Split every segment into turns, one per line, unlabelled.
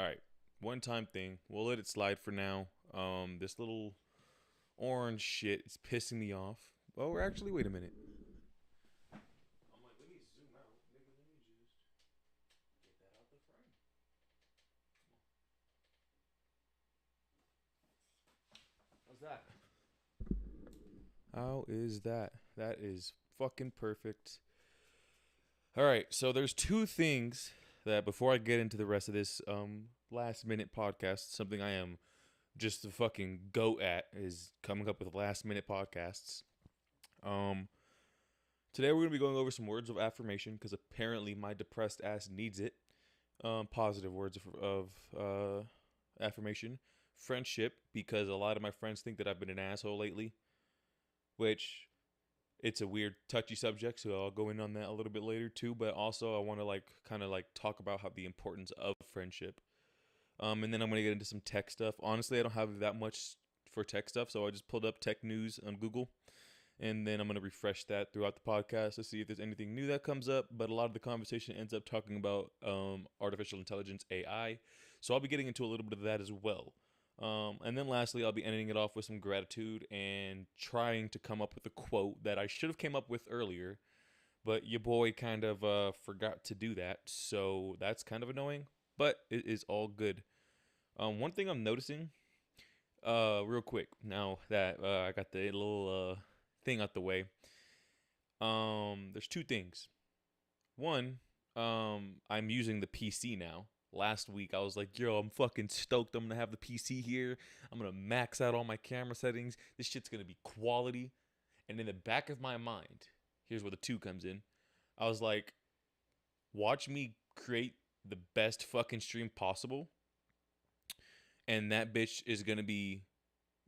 All right, one-time thing. We'll let it slide for now. This little orange shit is pissing me off. Oh, we're actually. Wait a minute. I'm like, let me zoom out, nigga. Let me just get that out the frame. How's that? How is that? That is fucking perfect. All right, so there's two things that before I get into the rest of this last minute podcast, something I am just a fucking goat at is coming up with last minute podcasts. Um, Today we're gonna be going over some words of affirmation because apparently my depressed ass needs it. Positive words of affirmation. Friendship because a lot of my friends think that I've been an asshole lately, which it's a weird touchy subject, so I'll go in on that a little bit later too. But also I want to like kind of like talk about how the importance of friendship. And then I'm gonna get into some tech stuff. Honestly, I don't have that much for tech stuff, so I just pulled up tech news on Google, and then I'm gonna refresh that throughout the podcast to see if there's anything new that comes up. But a lot of the conversation ends up talking about artificial intelligence (AI), so I'll be getting into a little bit of that as well. And then lastly, I'll be ending it off with some gratitude and trying to come up with a quote that I should have came up with earlier, but your boy kind of forgot to do that, so that's kind of annoying. But it is all good. One thing I'm noticing, real quick, now that I got the little thing out the way, there's two things. One, I'm using the PC now. Last week I was like, yo, I'm fucking stoked. I'm gonna have the PC here. I'm gonna max out all my camera settings. This shit's gonna be quality. And in the back of my mind, here's where the two comes in. I was like, watch me create the best fucking stream possible, and that bitch is gonna be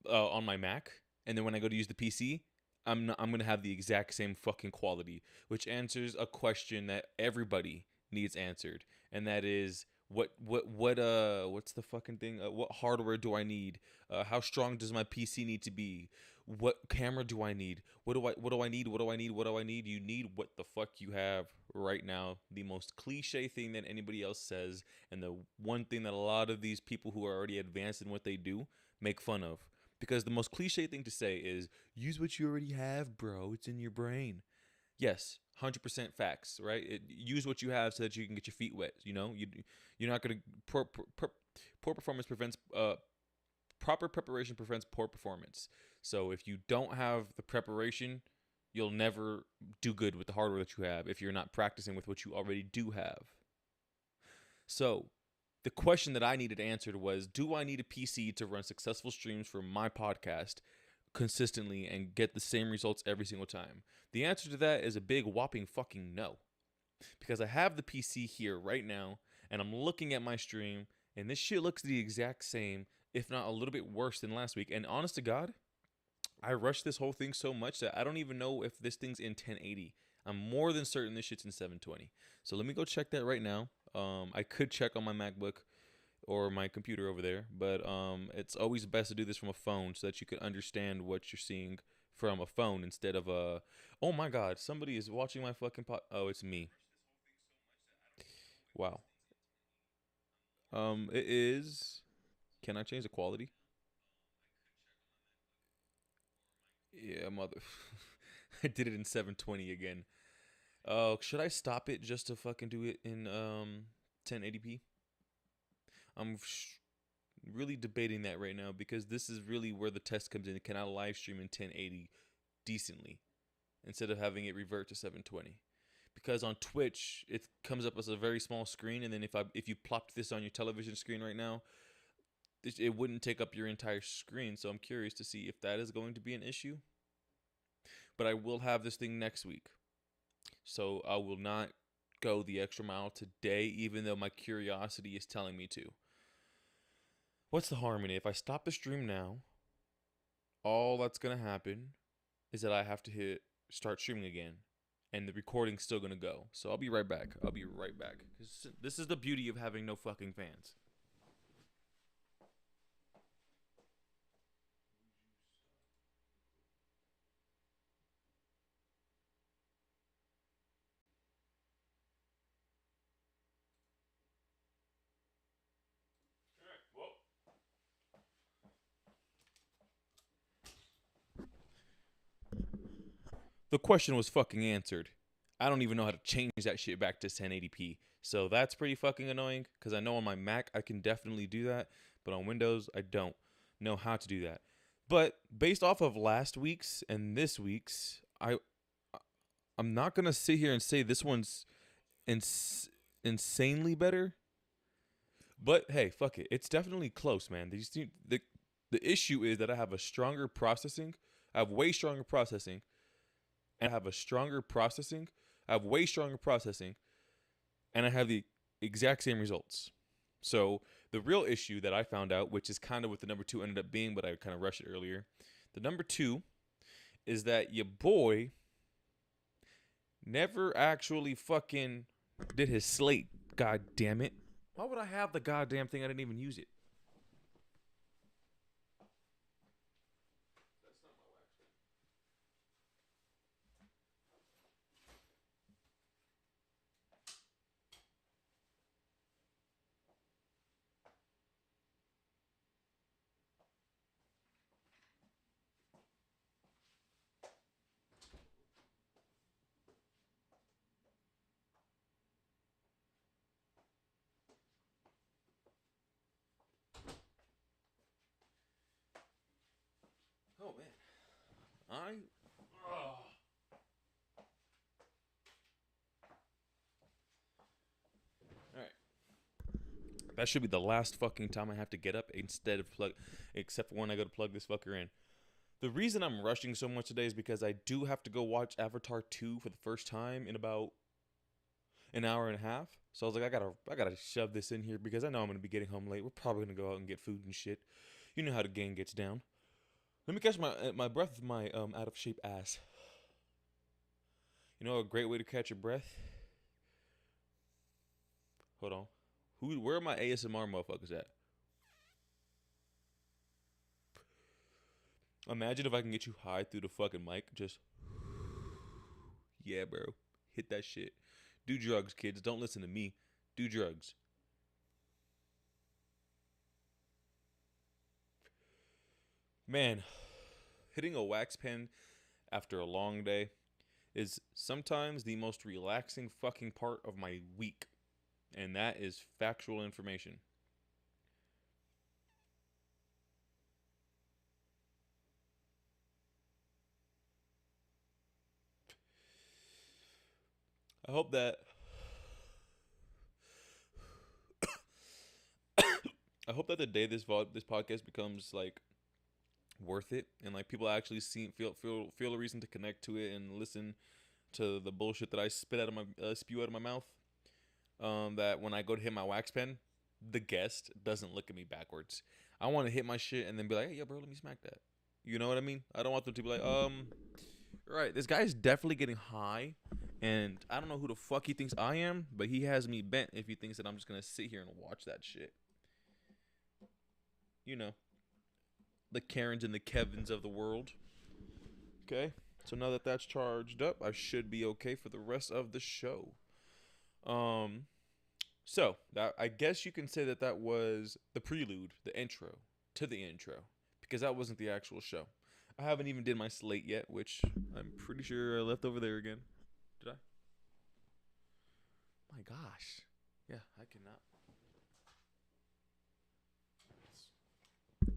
on my Mac. And then when I go to use the PC, I'm gonna have the exact same fucking quality, which answers a question that everybody needs answered, and that is what's the fucking thing? What hardware do I need? How strong does my PC need to be? What camera do I need? What do I need? What do I need? What do I need? You need what the fuck you have right now. The most cliche thing that anybody else says, and the one thing that a lot of these people who are already advanced in what they do make fun of. Because the most cliche thing to say is use what you already have, bro. It's in your brain. Yes, 100% facts, right? Use what you have so that you can get your feet wet. You're not gonna poor performance prevents proper preparation prevents poor performance. So if you don't have the preparation, you'll never do good with the hardware that you have if you're not practicing with what you already do have. So the question that I needed answered was, do I need a PC to run successful streams for my podcast consistently and get the same results every single time? The answer to that is a big whopping fucking no. Because I have the PC here right now and I'm looking at my stream and this shit looks the exact same, if not a little bit worse than last week. And honest to God, I rushed this whole thing so much that I don't even know if this thing's in 1080. I'm more than certain this shit's in 720. So let me go check that right now. I could check on my MacBook or my computer over there, but it's always best to do this from a phone so that you can understand what you're seeing from a phone instead of a. Oh my God! Somebody is watching my fucking pot. Oh, it's me. Wow. It is. Can I change the quality? Yeah, mother. I did it in 720 again. Oh, should I stop it just to fucking do it in 1080p? I'm really debating that right now because this is really where the test comes in. Can I live stream in 1080 decently instead of having it revert to 720? Because on Twitch it comes up as a very small screen, and then if you plopped this on your television screen right now, it wouldn't take up your entire screen. So I'm curious to see if that is going to be an issue. But I will have this thing next week, so I will not go the extra mile today, even though my curiosity is telling me to. What's the harm in it? If I stop the stream now, all that's gonna happen is that I have to hit start streaming again, and the recording's still gonna go. So I'll be right back. I'll be right back. 'Cause this is the beauty of having no fucking fans. the question was fucking answered. I don't even know how to change that shit back to 1080p. So that's pretty fucking annoying because I know on my Mac I can definitely do that, but on Windows I don't know how to do that. But based off of last week's and this week's, I'm not gonna sit here and say this one's insanely better. But hey, fuck it. It's definitely close, man. The issue is that I have a stronger processing. I have way stronger processing. And I have a stronger processing. I have way stronger processing. And I have the exact same results. So the real issue that I found out, which is kind of what the number two ended up being, but I kind of rushed it earlier. The number two is that your boy never actually fucking did his slate. God damn it. Why would I have the goddamn thing? I didn't even use it. Oh man, all right. That should be the last fucking time I have to get up instead of except for when I go to plug this fucker in. The reason I'm rushing so much today is because I do have to go watch Avatar 2 for the first time in about an hour and a half. So I was like, I gotta shove this in here because I know I'm gonna be getting home late. We're probably gonna go out and get food and shit. You know how the gang gets down. Let me catch my breath with my out of shape ass. You know a great way to catch your breath? Hold on. Where are my ASMR motherfuckers at? Imagine if I can get you high through the fucking mic. Just, yeah, bro. Hit that shit. Do drugs, kids. Don't listen to me. Do drugs. Man, hitting a wax pen after a long day is sometimes the most relaxing fucking part of my week. And that is factual information. I hope that I hope that the day this podcast becomes like worth it and like people actually feel a reason to connect to it and listen to the bullshit that I spew out of my mouth. That when I go to hit my wax pen, the guest doesn't look at me backwards. I want to hit my shit and then be like, hey, yo, bro, let me smack that. You know what I mean? I don't want them to be like, right, this guy is definitely getting high, and I don't know who the fuck he thinks I am, but he has me bent if he thinks that I'm just gonna sit here and watch that shit. You know, the Karens and the Kevins of the world. Okay, so now that that's charged up, I should be okay for the rest of the show. So that I guess you can say that that was the prelude, the intro to the intro, because that wasn't the actual show. I haven't even did my slate yet, which I'm pretty sure I left over there again. Did I? My gosh. Yeah, I cannot.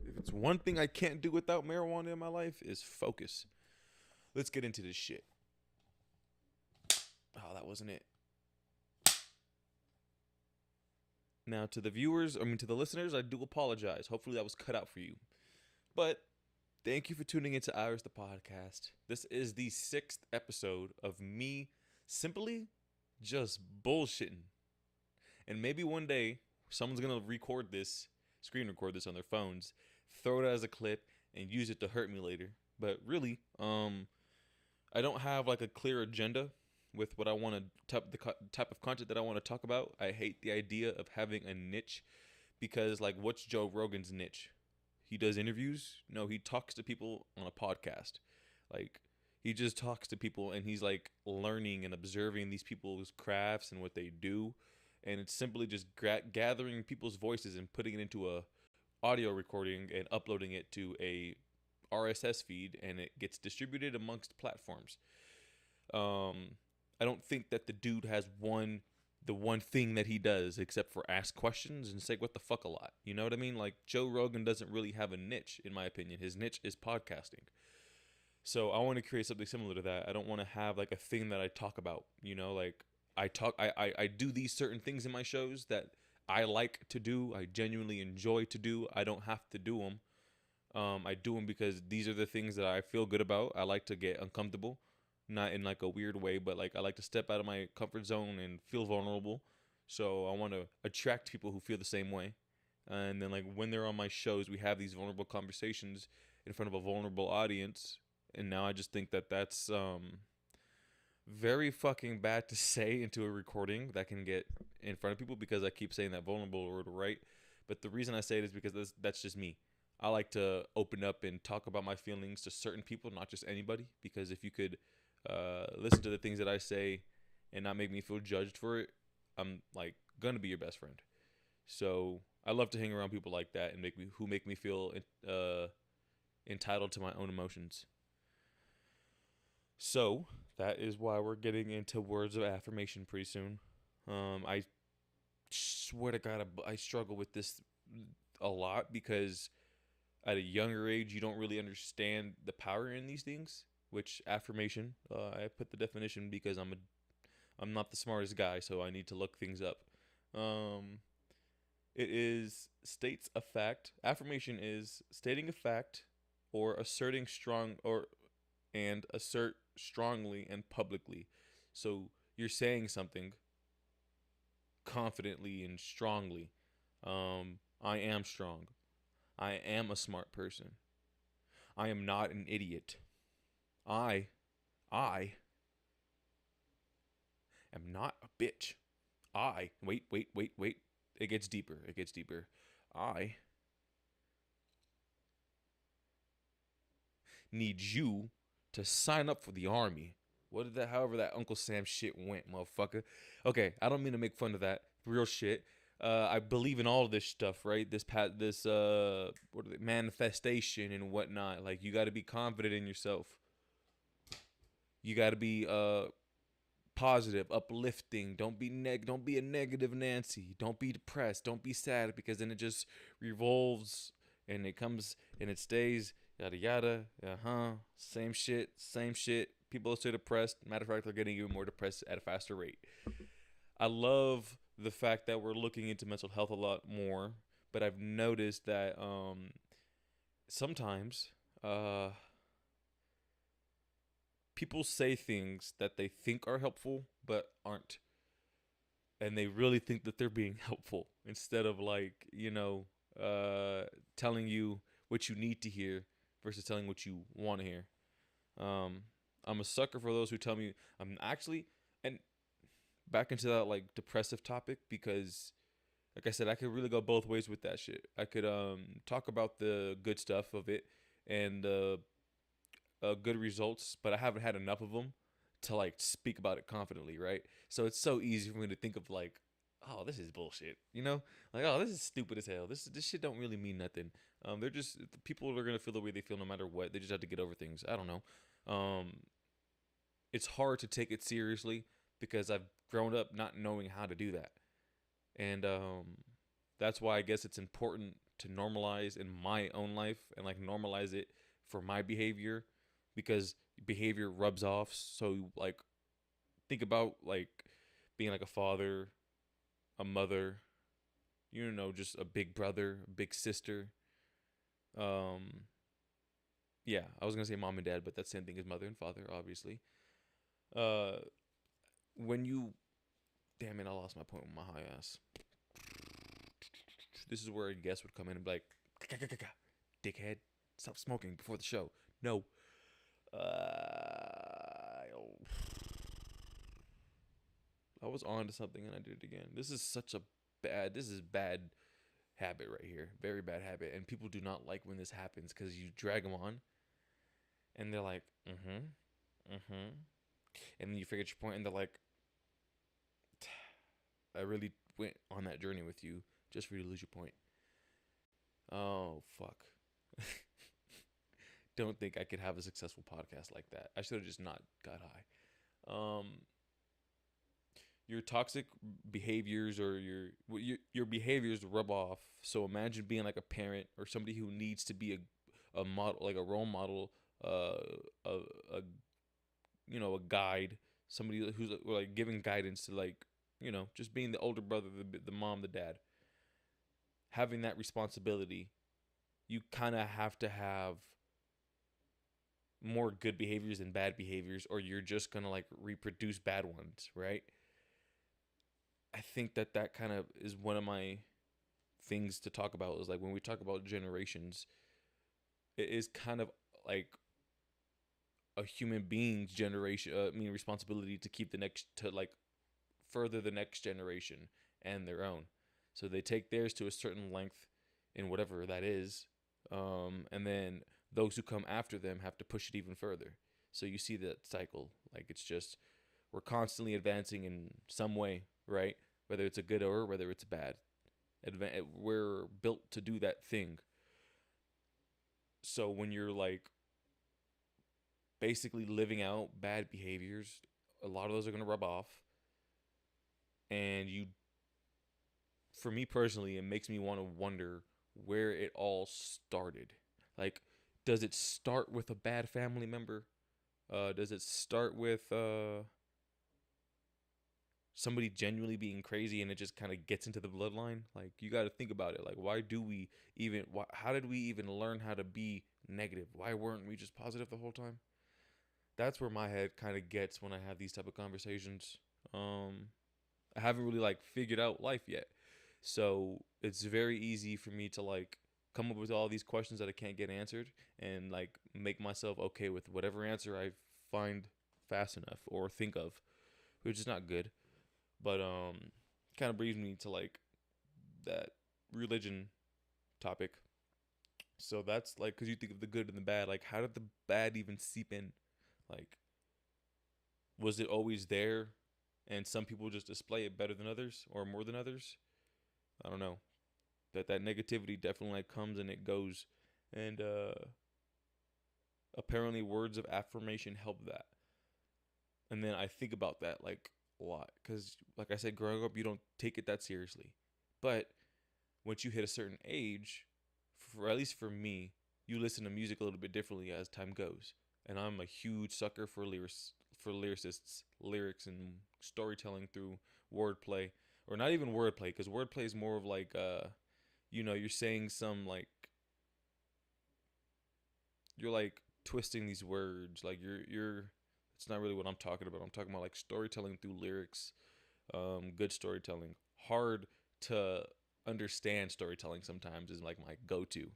If it's one thing I can't do without marijuana in my life is focus. Let's get into this shit. Oh, that wasn't it. Now, to the listeners, I do apologize. Hopefully that was cut out for you. But thank you for tuning into Ours the Podcast. This is the 6th episode of me simply just bullshitting. And maybe one day someone's going to screen record this on their phones, throw it as a clip, and use it to hurt me later. But really, I don't have like a clear agenda with what I want to the type of content that I want to talk about. I hate the idea of having a niche because like what's Joe Rogan's niche? He does interviews? No, he talks to people on a podcast. Like he just talks to people and he's like learning and observing these people's crafts and what they do, and it's simply just gathering people's voices and putting it into a audio recording and uploading it to a RSS feed, and it gets distributed amongst platforms. I don't think that the dude has the one thing that he does except for ask questions and say what the fuck a lot. You know what I mean? Like Joe Rogan doesn't really have a niche, in my opinion. His niche is podcasting. So I want to create something similar to that. I don't want to have like a thing that I talk about. Like I do these certain things in my shows that I like to do. I genuinely enjoy to do. I don't have to do them. I do them because these are the things that I feel good about. I like to get uncomfortable, not in like a weird way, but like I like to step out of my comfort zone and feel vulnerable. So I want to attract people who feel the same way. And then like when they're on my shows, we have these vulnerable conversations in front of a vulnerable audience. And now I just think that that's very fucking bad to say into a recording that can get in front of people because I keep saying that vulnerable word, right? But the reason I say it is because that's just me. I like to open up and talk about my feelings to certain people, not just anybody. Because if you could listen to the things that I say and not make me feel judged for it, I'm like gonna be your best friend. So I love to hang around people like that and make me feel entitled to my own emotions. So that is why we're getting into words of affirmation pretty soon. I swear to God, I struggle with this a lot because at a younger age, you don't really understand the power in these things. Which affirmation? I put the definition because I'm not the smartest guy, so I need to look things up. Um, it is states a fact. Affirmation is stating a fact or asserting strong or and assert strongly and publicly. So you're saying something confidently and strongly. I am strong. I am a smart person. I am not an idiot. I, I am not a bitch. Wait. It gets deeper. It gets deeper. I need you to sign up for the army. What did that, however, that Uncle Sam shit went, motherfucker. Okay, I don't mean to make fun of that. Real shit. I believe in all of this stuff, right? What are they, manifestation and whatnot. Like, you got to be confident in yourself. You got to be positive, uplifting. Don't be a negative Nancy. Don't be depressed. Don't be sad because then it just revolves and it comes and it stays yada yada. Same shit, same shit. People are so depressed. Matter of fact, they're getting even more depressed at a faster rate. I love the fact that we're looking into mental health a lot more, but I've noticed that sometimes uh people say things that they think are helpful but aren't, and they really think that they're being helpful instead of like telling you what you need to hear versus telling what you want to hear. um I'm a sucker for those who tell me I'm actually, and back into that like depressive topic, because like I said, I could really go both ways with that shit. I could talk about the good stuff of it and good results, but I haven't had enough of them to like speak about it confidently, right? So it's so easy for me to think of like, oh, this is bullshit, like, oh, this is stupid as hell. This shit don't really mean nothing. They're just the people are gonna feel the way they feel no matter what. They just have to get over things. I don't know. Um, it's hard to take it seriously because I've grown up not knowing how to do that, and that's why I guess it's important to normalize in my own life and like normalize it for my behavior, because behavior rubs off. So like think about like being like a father, a mother, just a big brother, a big sister. Um yeah, I was going to say mom and dad, but that's the same thing as mother and father, obviously. Uh when you damn it, I lost my point with my high ass. This is where a guest would come in and be like, dickhead, stop smoking before the show. No. I was on to something and I did it again. This is bad habit right here. Very bad habit. And people do not like when this happens because you drag them on and they're like, and then you forget your point and they're like, I really went on that journey with you just for you to lose your point. Oh, fuck. Don't think I could have a successful podcast like that. I should have just not got high. um your toxic behaviors or your behaviors rub off. So imagine being like a parent or somebody who needs to be a model, like a role model, uh, a a guide, somebody who's like giving guidance to, like, just being the older brother, the mom, the dad, having that responsibility. You kind of have to have more good behaviors than bad behaviors, or you're just gonna like reproduce bad ones, right? I think that kind of is one of my things to talk about, is like when we talk about generations, it is kind of like a human being's generation, responsibility to keep the next, to like further the next generation and their own. So they take theirs to a certain length in whatever that is, and then those who come after them have to push it even further. So you see that cycle, like it's just, we're constantly advancing in some way, right? Whether it's a good or whether it's bad, we're built to do that thing. So when you're like basically living out bad behaviors, a lot of those are going to rub off. And for me personally, it makes me want to wonder where it all started. Like, does it start with a bad family member? Does it start with somebody genuinely being crazy, and it just kind of gets into the bloodline? Like, you got to think about it. Like, why do we even? How did we even learn how to be negative? Why weren't we just positive the whole time? That's where my head kind of gets when I have these type of conversations. I haven't really like figured out life yet, so it's very easy for me to like come up with all these questions that I can't get answered, and like make myself okay with whatever answer I find fast enough or think of, which is not good. But kind of brings me to like that religion topic. So that's like, because you think of the good and the bad, like how did the bad even seep in? Like, was it always there, and some people just display it better than others or more than others? I don't know. That negativity definitely like comes and it goes, and apparently words of affirmation help that. And then I think about that like a lot, because like I said, growing up you don't take it that seriously, but once you hit a certain age, for at least for me, you listen to music a little bit differently as time goes. And I'm a huge sucker for lyricists, lyrics and storytelling through wordplay, or not even wordplay, because wordplay is more of like you're saying some like, you're like twisting these words, like you're it's not really what I'm talking about. I'm talking about like storytelling through lyrics, good storytelling. Hard to understand storytelling sometimes is like my go-to.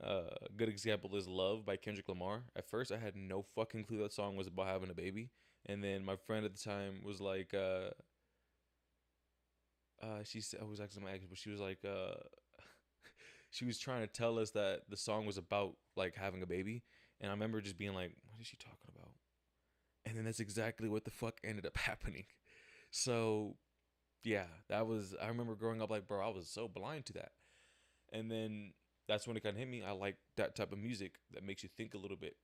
A good example is "Love" by Kendrick Lamar. At first, I had no fucking clue that song was about having a baby, and then my friend at the time was like, she said, I was actually my ex, but she was like, she was trying to tell us that the song was about like having a baby, and I remember just being like, what is she talking about? And then that's exactly what the fuck ended up happening. So yeah, that was, I remember growing up like, bro, I was so blind to that. And then that's when it kind of hit me. I like that type of music that makes you think a little bit.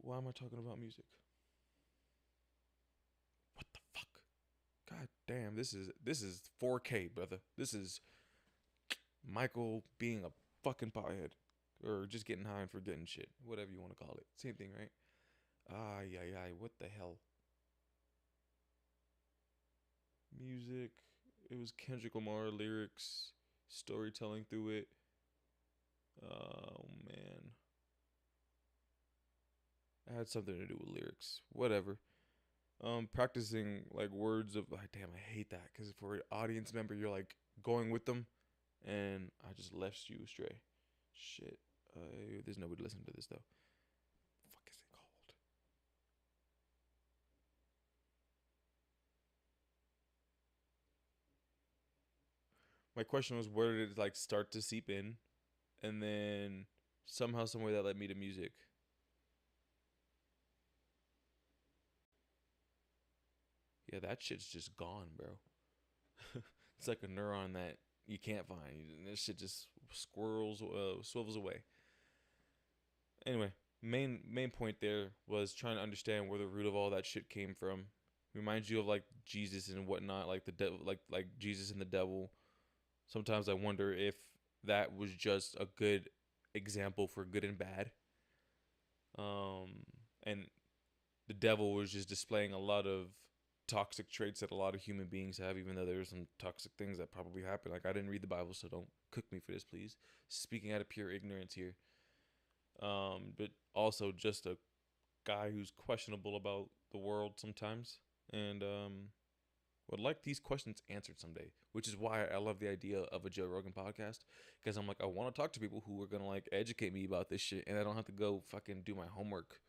Why am I talking about music? What the fuck? God damn, this is 4K, brother. This is Michael being a fucking pothead, or just getting high and forgetting shit, whatever you want to call it. Same thing, right? Ah, yeah, yeah. What the hell? Music. It was Kendrick Lamar lyrics, storytelling through it. Oh man, it had something to do with lyrics. Whatever. Practicing like words of like, damn, I hate that, because for an audience member, you're like going with them, and I just left you astray. Shit. There's nobody listening to this though. The fuck is it called? My question was, where did it like start to seep in, and then somehow, somewhere that led me to music. Yeah, that shit's just gone, bro. It's like a neuron that you can't find. This shit just swivels away. Anyway, main point there was trying to understand where the root of all that shit came from. Reminds you of like Jesus and whatnot, like the devil, like Jesus and the devil. Sometimes I wonder if that was just a good example for good and bad. And the devil was just displaying a lot of toxic traits that a lot of human beings have, even though there's some toxic things that probably happen. Like, I didn't read the Bible, so don't cook me for this, please. Speaking out of pure ignorance here. But also just a guy who's questionable about the world sometimes, and would like these questions answered someday. Which is why I love the idea of a Joe Rogan podcast, because I'm like, I want to talk to people who are gonna like educate me about this shit, and I don't have to go fucking do my homework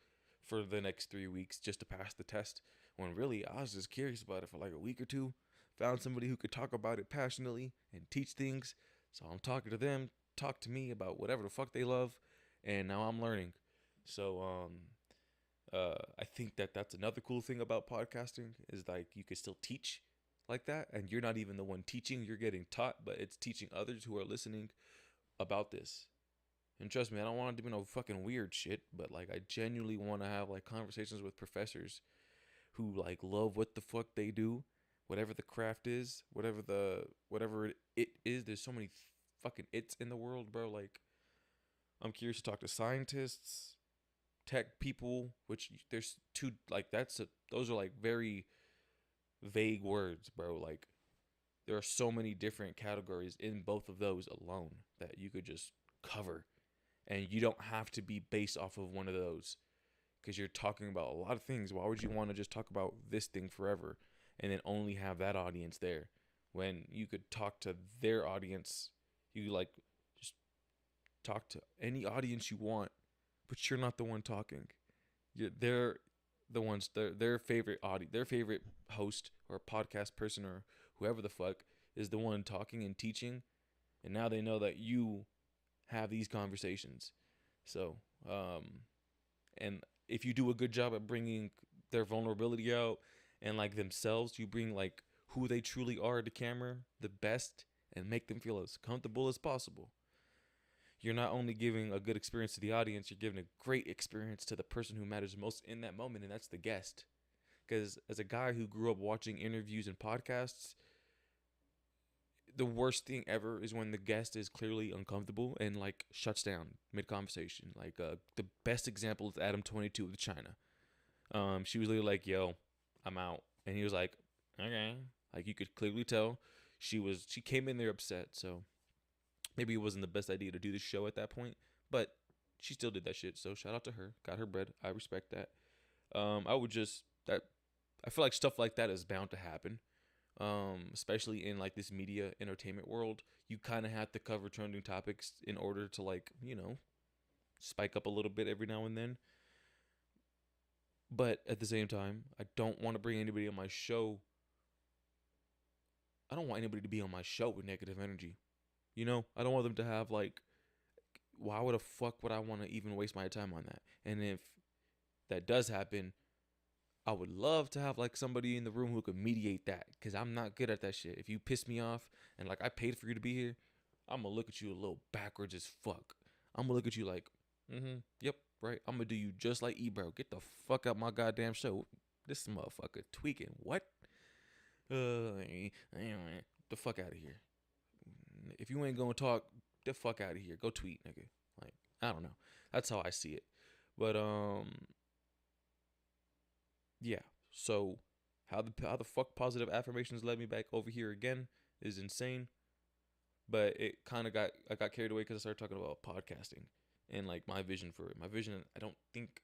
for the next 3 weeks just to pass the test. When really, I was just curious about it for like a week or two. Found somebody who could talk about it passionately and teach things. So I'm talking to them, talk to me about whatever the fuck they love, and now I'm learning. So I think that that's another cool thing about podcasting is like you could still teach like that, and you're not even the one teaching, you're getting taught, but it's teaching others who are listening about this. And trust me, I don't want to do no fucking weird shit, but like I genuinely want to have like conversations with professors who like love what the fuck they do, whatever the craft is, whatever it is. There's so many fucking it's in the world, bro. Like, I'm curious to talk to scientists, tech people, which there's two, like those are like very vague words, bro. Like, there are so many different categories in both of those alone that you could just cover, and you don't have to be based off of one of those, because you're talking about a lot of things. Why would you want to just talk about this thing forever and then only have that audience there when you could talk to their audience? You like just talk to any audience you want, but you're not the one talking. They're the ones, their favorite audience, their favorite host or podcast person or whoever the fuck is the one talking and teaching, and now they know that you have these conversations. So, and if you do a good job at bringing their vulnerability out and like themselves, you bring like who they truly are to camera the best and make them feel as comfortable as possible. You're not only giving a good experience to the audience, you're giving a great experience to the person who matters most in that moment, and that's the guest. Because as a guy who grew up watching interviews and podcasts, the worst thing ever is when the guest is clearly uncomfortable and like shuts down mid conversation. Like the best example is Adam 22 with China. She was literally like, "Yo, I'm out," and he was like, "Okay." Like, you could clearly tell she came in there upset. So maybe it wasn't the best idea to do the show at that point, but she still did that shit. So shout out to her. Got her bread. I respect that. I would just that I feel like stuff like that is bound to happen. Especially in like this media entertainment world, you kind of have to cover trending topics in order to like, spike up a little bit every now and then. But at the same time, I don't want to bring anybody on my show. I don't want anybody to be on my show with negative energy. I don't want them to have like, why would the fuck would I want to even waste my time on that? And if that does happen, I would love to have like somebody in the room who could mediate that, because I'm not good at that shit. If you piss me off and like I paid for you to be here, I'm gonna look at you a little backwards as fuck. I'm gonna look at you like, yep, right. I'm gonna do you just like Ebro. Get the fuck out my goddamn show. This motherfucker tweaking. What? The fuck out of here. If you ain't gonna talk, the fuck out of here. Go tweet, nigga. Like, I don't know. That's how I see it. But yeah. So how the fuck positive affirmations led me back over here again is insane. But I got carried away because I started talking about podcasting and like my vision for it. My vision, I don't think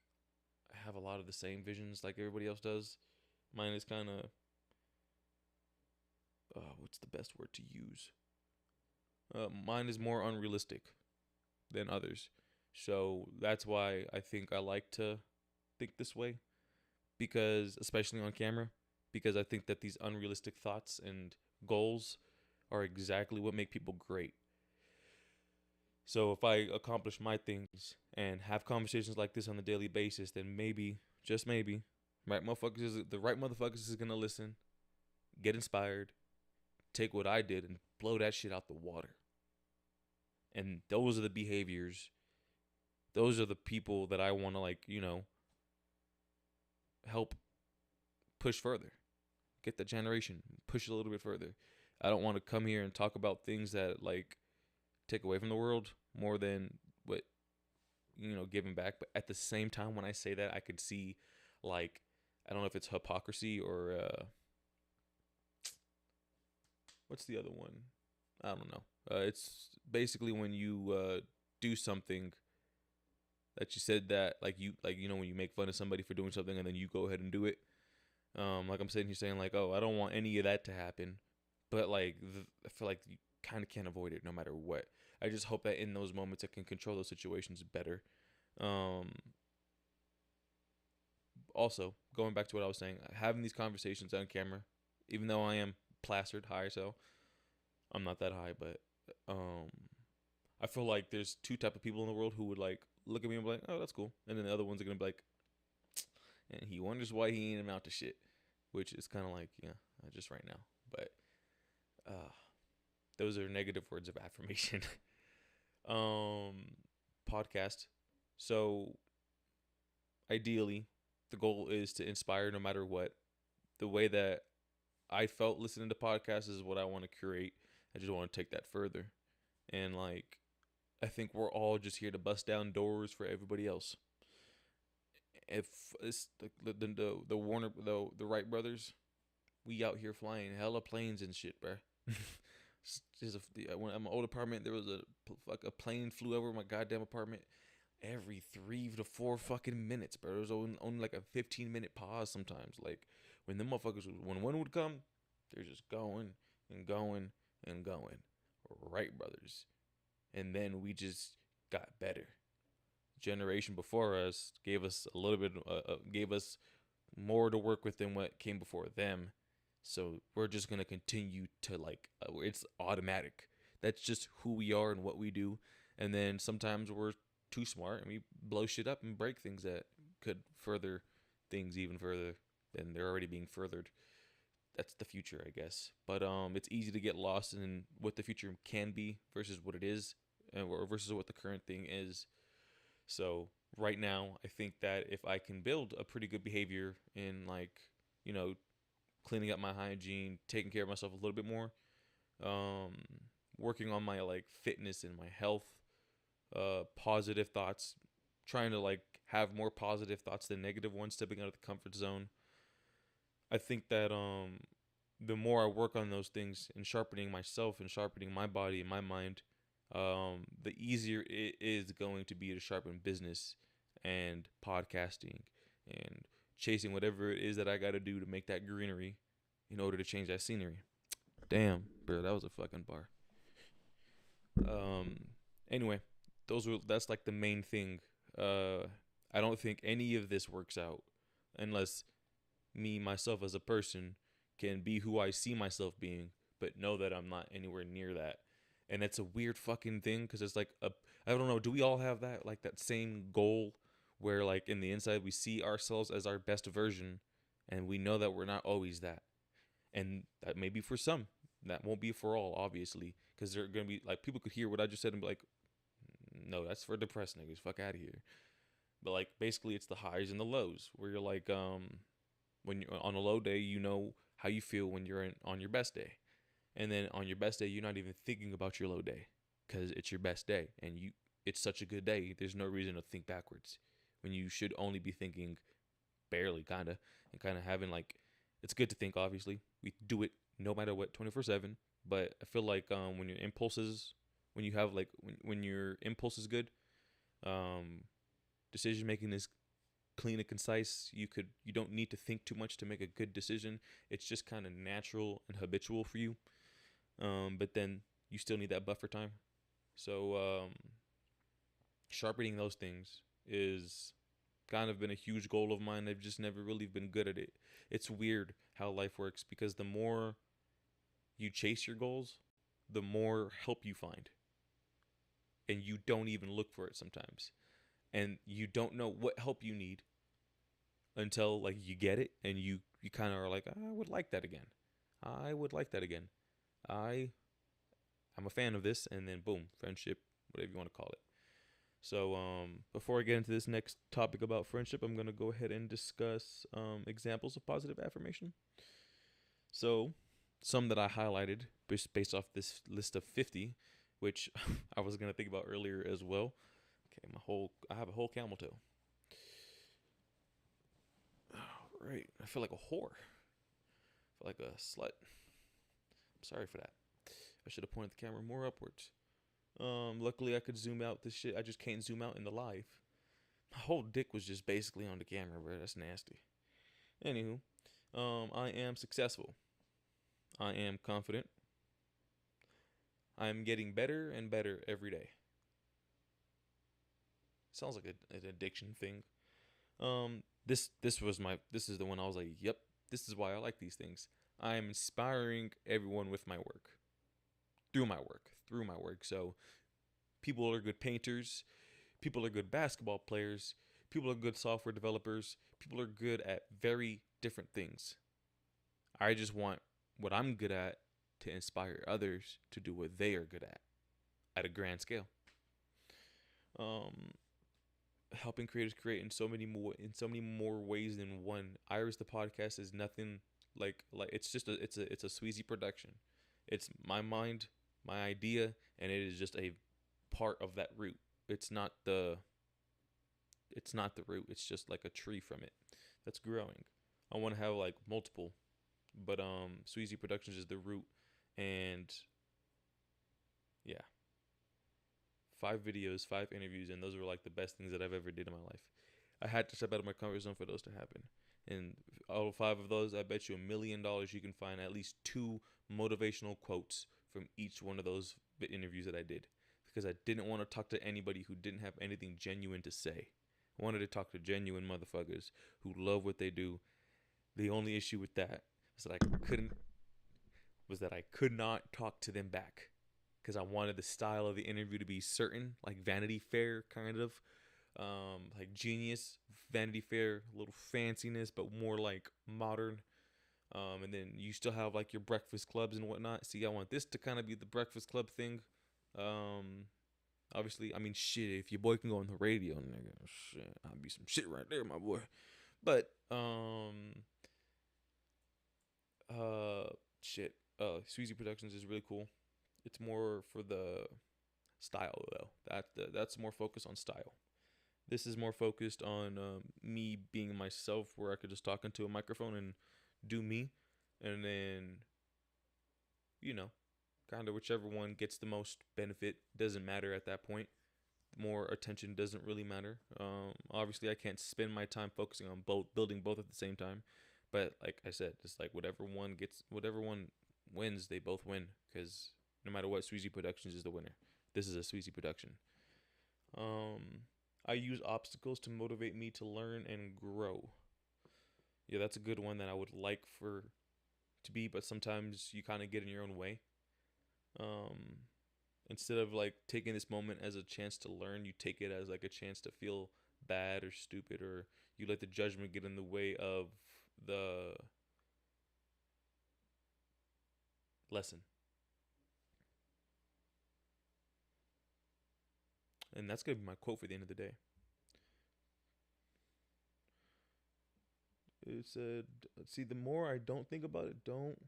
I have a lot of the same visions like everybody else does. Mine is kind of what's the best word to use? Mine is more unrealistic than others. So that's why I think I like to think this way, because especially on camera, because I think that these unrealistic thoughts and goals are exactly what make people great. So if I accomplish my things and have conversations like this on a daily basis, then maybe, just maybe, the right motherfuckers is gonna listen, get inspired, take what I did and blow that shit out the water. And those are the behaviors those are the people that I want to, like, help push further, get the generation, push it a little bit further. I don't want to come here and talk about things that, like, take away from the world more than what, giving back. But at the same time, when I say that, I could see, like, I don't know if it's hypocrisy or what's the other one? I don't know. It's basically when you do something that you said that, like, when you make fun of somebody for doing something and then you go ahead and do it. Like, I'm sitting here saying, like, oh, I don't want any of that to happen, but, like, I feel like you kind of can't avoid it no matter what. I just hope that in those moments I can control those situations better. Also, going back to what I was saying, having these conversations on camera, even though I am plastered high, so I'm not that high, but I feel like there's two type of people in the world who would, like, look at me and be like, oh, that's cool, and then the other ones are gonna be like, and he wonders why he ain't amount to shit, which is kind of like, yeah, just right now. But those are negative words of affirmation. Podcast. So ideally, the goal is to inspire no matter what. The way that I felt listening to podcasts is what I want to curate. I just want to take that further. And, like, I think we're all just here to bust down doors for everybody else. If it's the Warner, the Wright brothers, we out here flying hella planes and shit, bro. When I'm in my old apartment, there was a plane flew over my goddamn apartment every 3 to 4 fucking minutes, bro. There was only like a 15-minute pause sometimes. Like, when them motherfuckers, when one would come, they're just going and going and going. Wright brothers. And then we just got better. Generation before us gave us a little bit, gave us more to work with than what came before them. So we're just gonna continue to, like, it's automatic. That's just who we are and what we do. And then sometimes we're too smart and we blow shit up and break things that could further things even further than they're already being furthered. That's the future, I guess. But it's easy to get lost in what the future can be versus what it is, or versus what the current thing is. So right now, I think that if I can build a pretty good behavior in, like, cleaning up my hygiene, taking care of myself a little bit more, working on my, like, fitness and my health, positive thoughts, trying to, like, have more positive thoughts than negative ones, stepping out of the comfort zone. I think that the more I work on those things and sharpening myself and sharpening my body and my mind, the easier it is going to be to sharpen business and podcasting and chasing whatever it is that I got to do to make that greenery in order to change that scenery. Damn, bro, that was a fucking bar. Anyway, that's like the main thing. I don't think any of this works out unless me, myself as a person, can be who I see myself being, but know that I'm not anywhere near that. And it's a weird fucking thing because it's like, I don't know, do we all have that, like, that same goal where, like, in the inside we see ourselves as our best version and we know that we're not always that? And that may be for some. That won't be for all, obviously, because they're going to be, like, people could hear what I just said and be like, no, that's for depressed niggas, fuck out of here. But, like, basically it's the highs and the lows where you're like, when you're on a low day, you know how you feel when you're on your best day. And then on your best day, you're not even thinking about your low day because it's your best day and it's such a good day. There's no reason to think backwards when you should only be thinking barely, kind of, and kind of having, like, it's good to think, obviously. We do it no matter what, 24/7. But I feel like when your impulses, when you have, like, when your impulse is good, decision making is clean and concise. You don't need to think too much to make a good decision. It's just kind of natural and habitual for you. But then you still need that buffer time. So sharpening those things is kind of been a huge goal of mine. I've just never really been good at it. It's weird how life works because the more you chase your goals, the more help you find. And you don't even look for it sometimes. And you don't know what help you need until, like, you get it and you kind of are like, I would like that again. I would like that again. I'm a fan of this, and then boom, friendship, whatever you want to call it. So before I get into this next topic about friendship, I'm gonna go ahead and discuss examples of positive affirmation. So some that I highlighted based off this list of 50, which I was gonna think about earlier as well. Okay, I have a whole camel toe. Oh, right, I feel like a whore. I feel like a slut. I'm sorry for that. I should have pointed the camera more upwards. Luckily I could zoom out this shit. I just can't zoom out in the live. My whole dick was just basically on the camera, bro. That's nasty. Anywho, I am successful. I am confident. I am getting better and better every day. Sounds like an addiction thing. This is the one I was like, yep, this is why I like these things. I am inspiring everyone with my work. Through my work. So people are good painters, people are good basketball players, people are good software developers, people are good at very different things. I just want what I'm good at to inspire others to do what they are good at a grand scale. Um, Helping creators create in so many more ways than one. Iris the podcast is nothing like it's just it's a Sweezy production. It's my mind, my idea, and it is just a part of that root. It's not the root. It's just like a tree from it that's growing. I want to have like multiple, but Sweezy Productions is the root, and yeah, 5 videos, 5 interviews, and those were like the best things that I've ever did in my life. I had to step out of my comfort zone for those to happen. And out of 5 of those, I bet you $1,000,000 you can find at least 2 motivational quotes from each one of those interviews that I did. Because I didn't want to talk to anybody who didn't have anything genuine to say. I wanted to talk to genuine motherfuckers who love what they do. The only issue with that was that I could not talk to them back because I wanted the style of the interview to be certain, like Vanity Fair kind of, like Genius, Vanity Fair, a little fanciness, but more like modern. And then you still have like your Breakfast Clubs and whatnot. See, I want this to kind of be the Breakfast Club thing. Obviously, I mean, shit, if your boy can go on the radio, nigga, shit, I'll be some shit right there, my boy. But, shit, Sweezy Productions is really cool. It's more for the style though. That's more focused on style. This is more focused on me being myself, where I could just talk into a microphone and do me, and then you know, kind of whichever one gets the most benefit doesn't matter at that point. More attention doesn't really matter. Obviously, I can't spend my time focusing on building both at the same time. But like I said, it's like whatever one wins, they both win. Because no matter what, Sweezy Productions is the winner. This is a Sweezy production. I use obstacles to motivate me to learn and grow. Yeah, that's a good one that I would like for to be, but sometimes you kind of get in your own way. Um, Instead of like taking this moment as a chance to learn, you take it as like a chance to feel bad or stupid, or you let the judgment get in the way of the lesson. And that's gonna be my quote for the end of the day. It said, let's see, the more I don't think about it, don't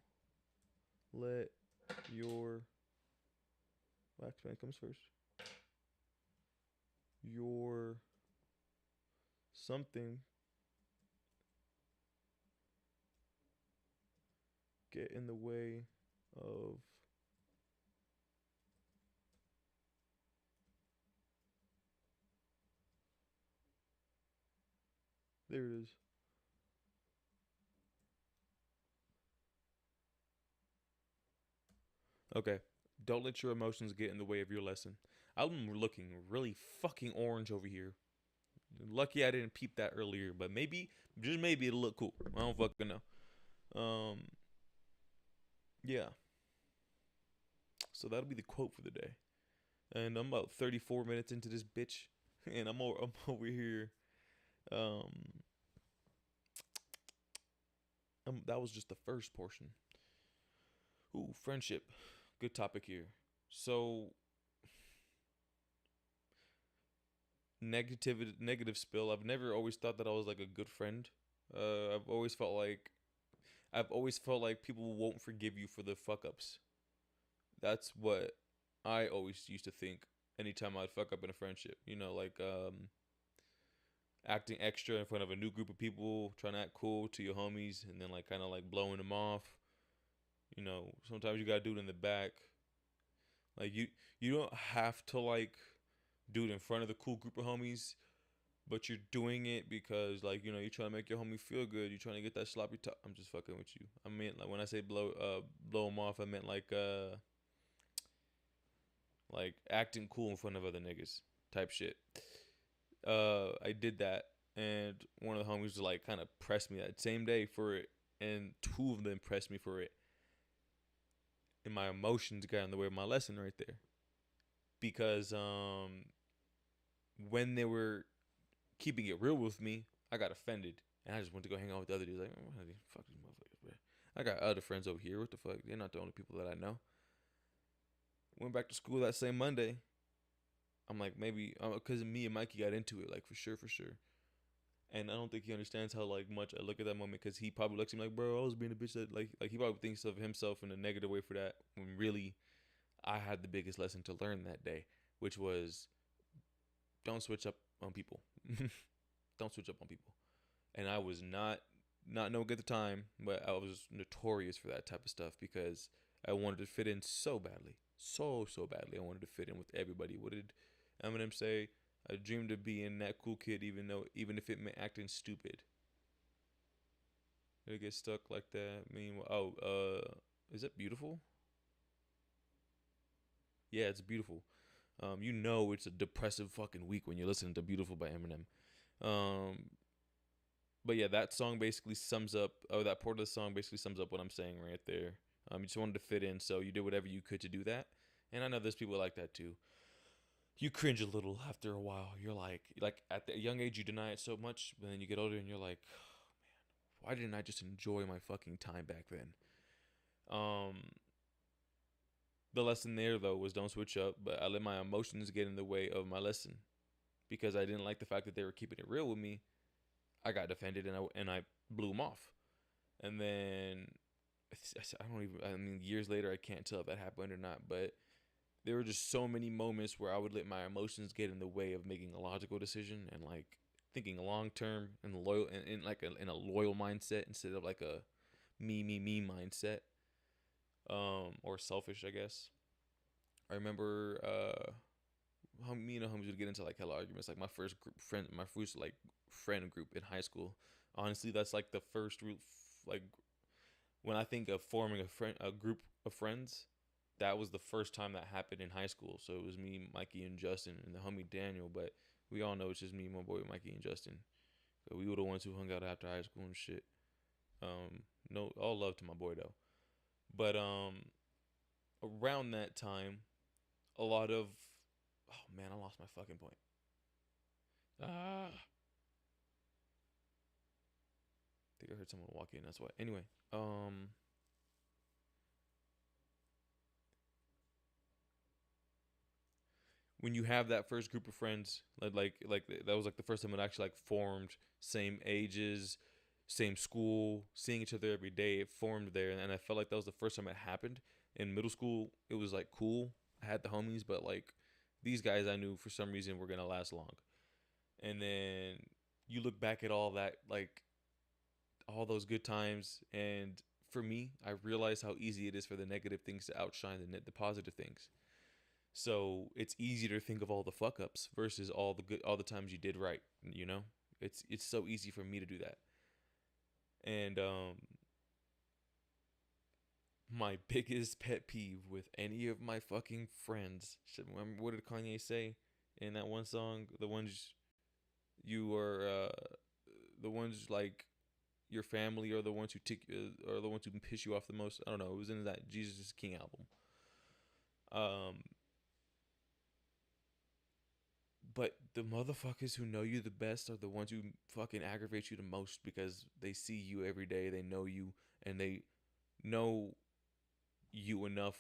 let your wax man comes first. Your something get in the way of there it is. Okay. Don't let your emotions get in the way of your lesson. I'm looking really fucking orange over here. Lucky I didn't peep that earlier, but maybe, just maybe it'll look cool. I don't fucking know. Yeah. So that'll be the quote for the day. And I'm about 34 minutes into this bitch, and I'm over here. Um, that was just the first portion. Ooh, friendship. Good topic here. So negative spill. I've never always thought that I was like a good friend. I've always felt like people won't forgive you for the fuck ups. That's what I always used to think anytime I'd fuck up in a friendship. Like acting extra in front of a new group of people, trying to act cool to your homies, and then like kind of like blowing them off. Sometimes you gotta do it in the back. Like you don't have to like do it in front of the cool group of homies, but you're doing it because like you're trying to make your homie feel good. You're trying to get that sloppy top. I'm just fucking with you. I mean, like when I say blow them off, I meant like acting cool in front of other niggas type shit. I did that, and one of the homies like kind of pressed me that same day for it, and two of them pressed me for it, and my emotions got in the way of my lesson right there, because when they were keeping it real with me, I got offended, and I just went to go hang out with the other dudes. Like, fuck these motherfuckers, bro. I got other friends over here. What the fuck? They're not the only people that I know. Went back to school that same Monday. I'm like, maybe because me and Mikey got into it, like for sure, for sure. And I don't think he understands how like much I look at that moment, because he probably looks at me like, bro, I was being a bitch. That like he probably thinks of himself in a negative way for that, when really I had the biggest lesson to learn that day, which was don't switch up on people. Don't switch up on people. And I was not no good at the time, but I was notorious for that type of stuff, because I wanted to fit in so badly, so badly. I wanted to fit in with everybody. What did Eminem say? I dreamed of being that cool kid, even if it meant acting stupid. Did it get stuck like that? I mean, is it beautiful? Yeah, it's beautiful. It's a depressive fucking week when you're listening to "Beautiful" by Eminem. Um, but yeah, that song basically sums up. Oh, that part of the song basically sums up what I'm saying right there. You just wanted to fit in, so you did whatever you could to do that. And I know there's people like that too. You cringe a little after a while. You're like at the young age you deny it so much, but then you get older and you're like, why didn't I just enjoy my fucking time back then? Um, the lesson there though was don't switch up, but I let my emotions get in the way of my lesson, because I didn't like the fact that they were keeping it real with me. I got offended, and I blew them off. And then I don't even. I mean, years later, I can't tell if that happened or not. But there were just so many moments where I would let my emotions get in the way of making a logical decision, and like thinking long term and loyal, and in a loyal mindset, instead of like a me mindset, or selfish, I guess. I remember me and the homies would get into like hella arguments. Like my first like friend group in high school. Honestly, that's like the first like when I think of forming a group of friends, that was the first time that happened in high school. So it was me, Mikey, and Justin, and the homie Daniel. But we all know it's just me, my boy Mikey, and Justin. So we were the ones who hung out after high school and shit. No, all love to my boy though. But around that time, a lot of oh man, I lost my fucking point. Ah, I think I heard someone walk in. That's why. Anyway, when you have that first group of friends, like that was like the first time it actually like formed, same ages, same school, seeing each other every day. It formed there, and I felt like that was the first time it happened. In middle school, it was like cool. I had the homies, but like these guys I knew for some reason were gonna last long. And then you look back at all that, like all those good times, and for me, I realized how easy it is for the negative things to outshine the positive things. So it's easier to think of all the fuck ups versus all the times you did right. You know, it's so easy for me to do that. And my biggest pet peeve with any of my fucking friends. Remember, what did Kanye say in that one song? The ones you are, the ones like your family are the ones who are the ones who piss you off the most. I don't know. It was in that Jesus is King album. Um, But the motherfuckers who know you the best are the ones who fucking aggravate you the most, because they see you every day, they know you, and they know you enough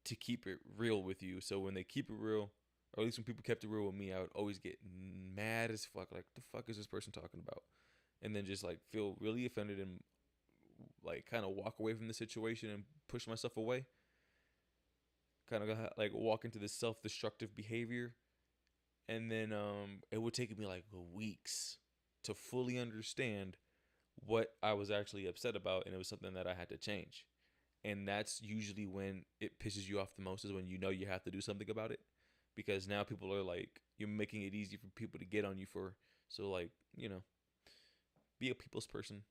to keep it real with you. So when they keep it real, Or at least when people kept it real with me, I would always get mad as fuck. Like, the fuck is this person talking about? And then just like feel really offended and like kind of walk away from the situation and push myself away. Kind of like walk into this self-destructive behavior. And then it would take me like weeks to fully understand what I was actually upset about, and it was something that I had to change. And that's usually when it pisses you off the most, is when you know you have to do something about it, because now people are like, you're making it easy for people to get on you for. So like, be a people's person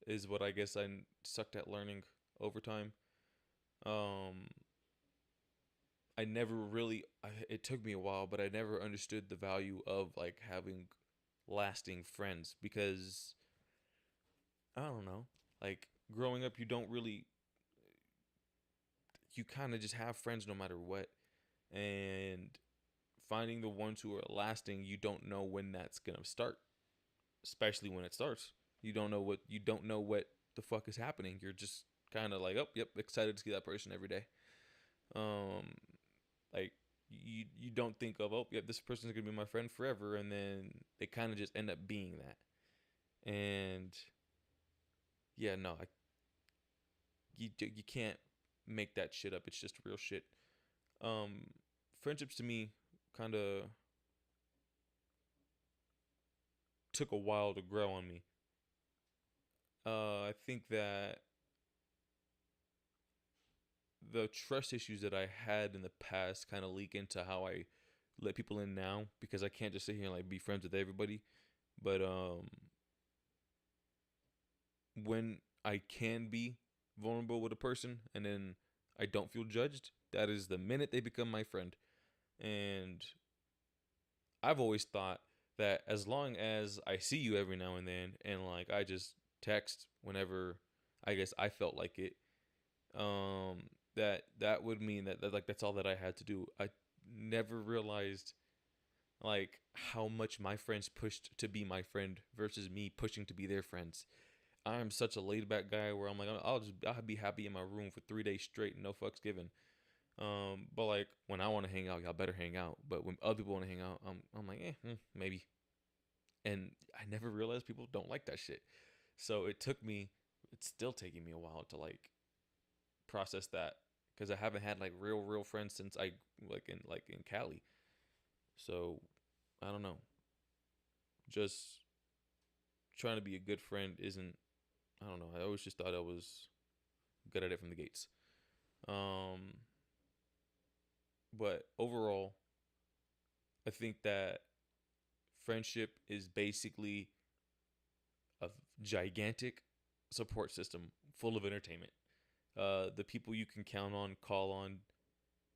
is what I guess I sucked at learning over time. Um, I never really. It took me a while, but I never understood the value of like having lasting friends, because I don't know, like growing up, you don't really. You kind of just have friends no matter what, and finding the ones who are lasting, you don't know when that's gonna start, especially when it starts. You don't know what the fuck is happening. You're just kind of like, oh, yep, excited to see that person every day. Um, like you don't think of, oh, yep, this person's gonna be my friend forever, and then they kind of just end up being that. And yeah, no, you can't make that shit up. It's just real shit. Um, Friendships to me kind of took a while to grow on me. I think that the trust issues that I had in the past kind of leak into how I let people in now, because I can't just sit here and like be friends with everybody. But when I can be vulnerable with a person and then I don't feel judged, that is the minute they become my friend. And I've always thought that as long as I see you every now and then, and like I just text whenever I guess I felt like it, um, that would mean that like that's all that I had to do. I never realized like how much my friends pushed to be my friend versus me pushing to be their friends. I'm such a laid back guy where I'm like, I'll be happy in my room for 3 days straight, no fucks given. But like when I want to hang out, y'all better hang out. But when other people want to hang out, I'm like, maybe. And I never realized people don't like that shit. So it's still taking me a while to like process that, because I haven't had like real friends since I like in Cali. So I don't know. Just trying to be a good friend isn't. I don't know. I always just thought I was good at it from the gates. Um, but overall, I think that friendship is basically a gigantic support system full of entertainment. The people you can count on, call on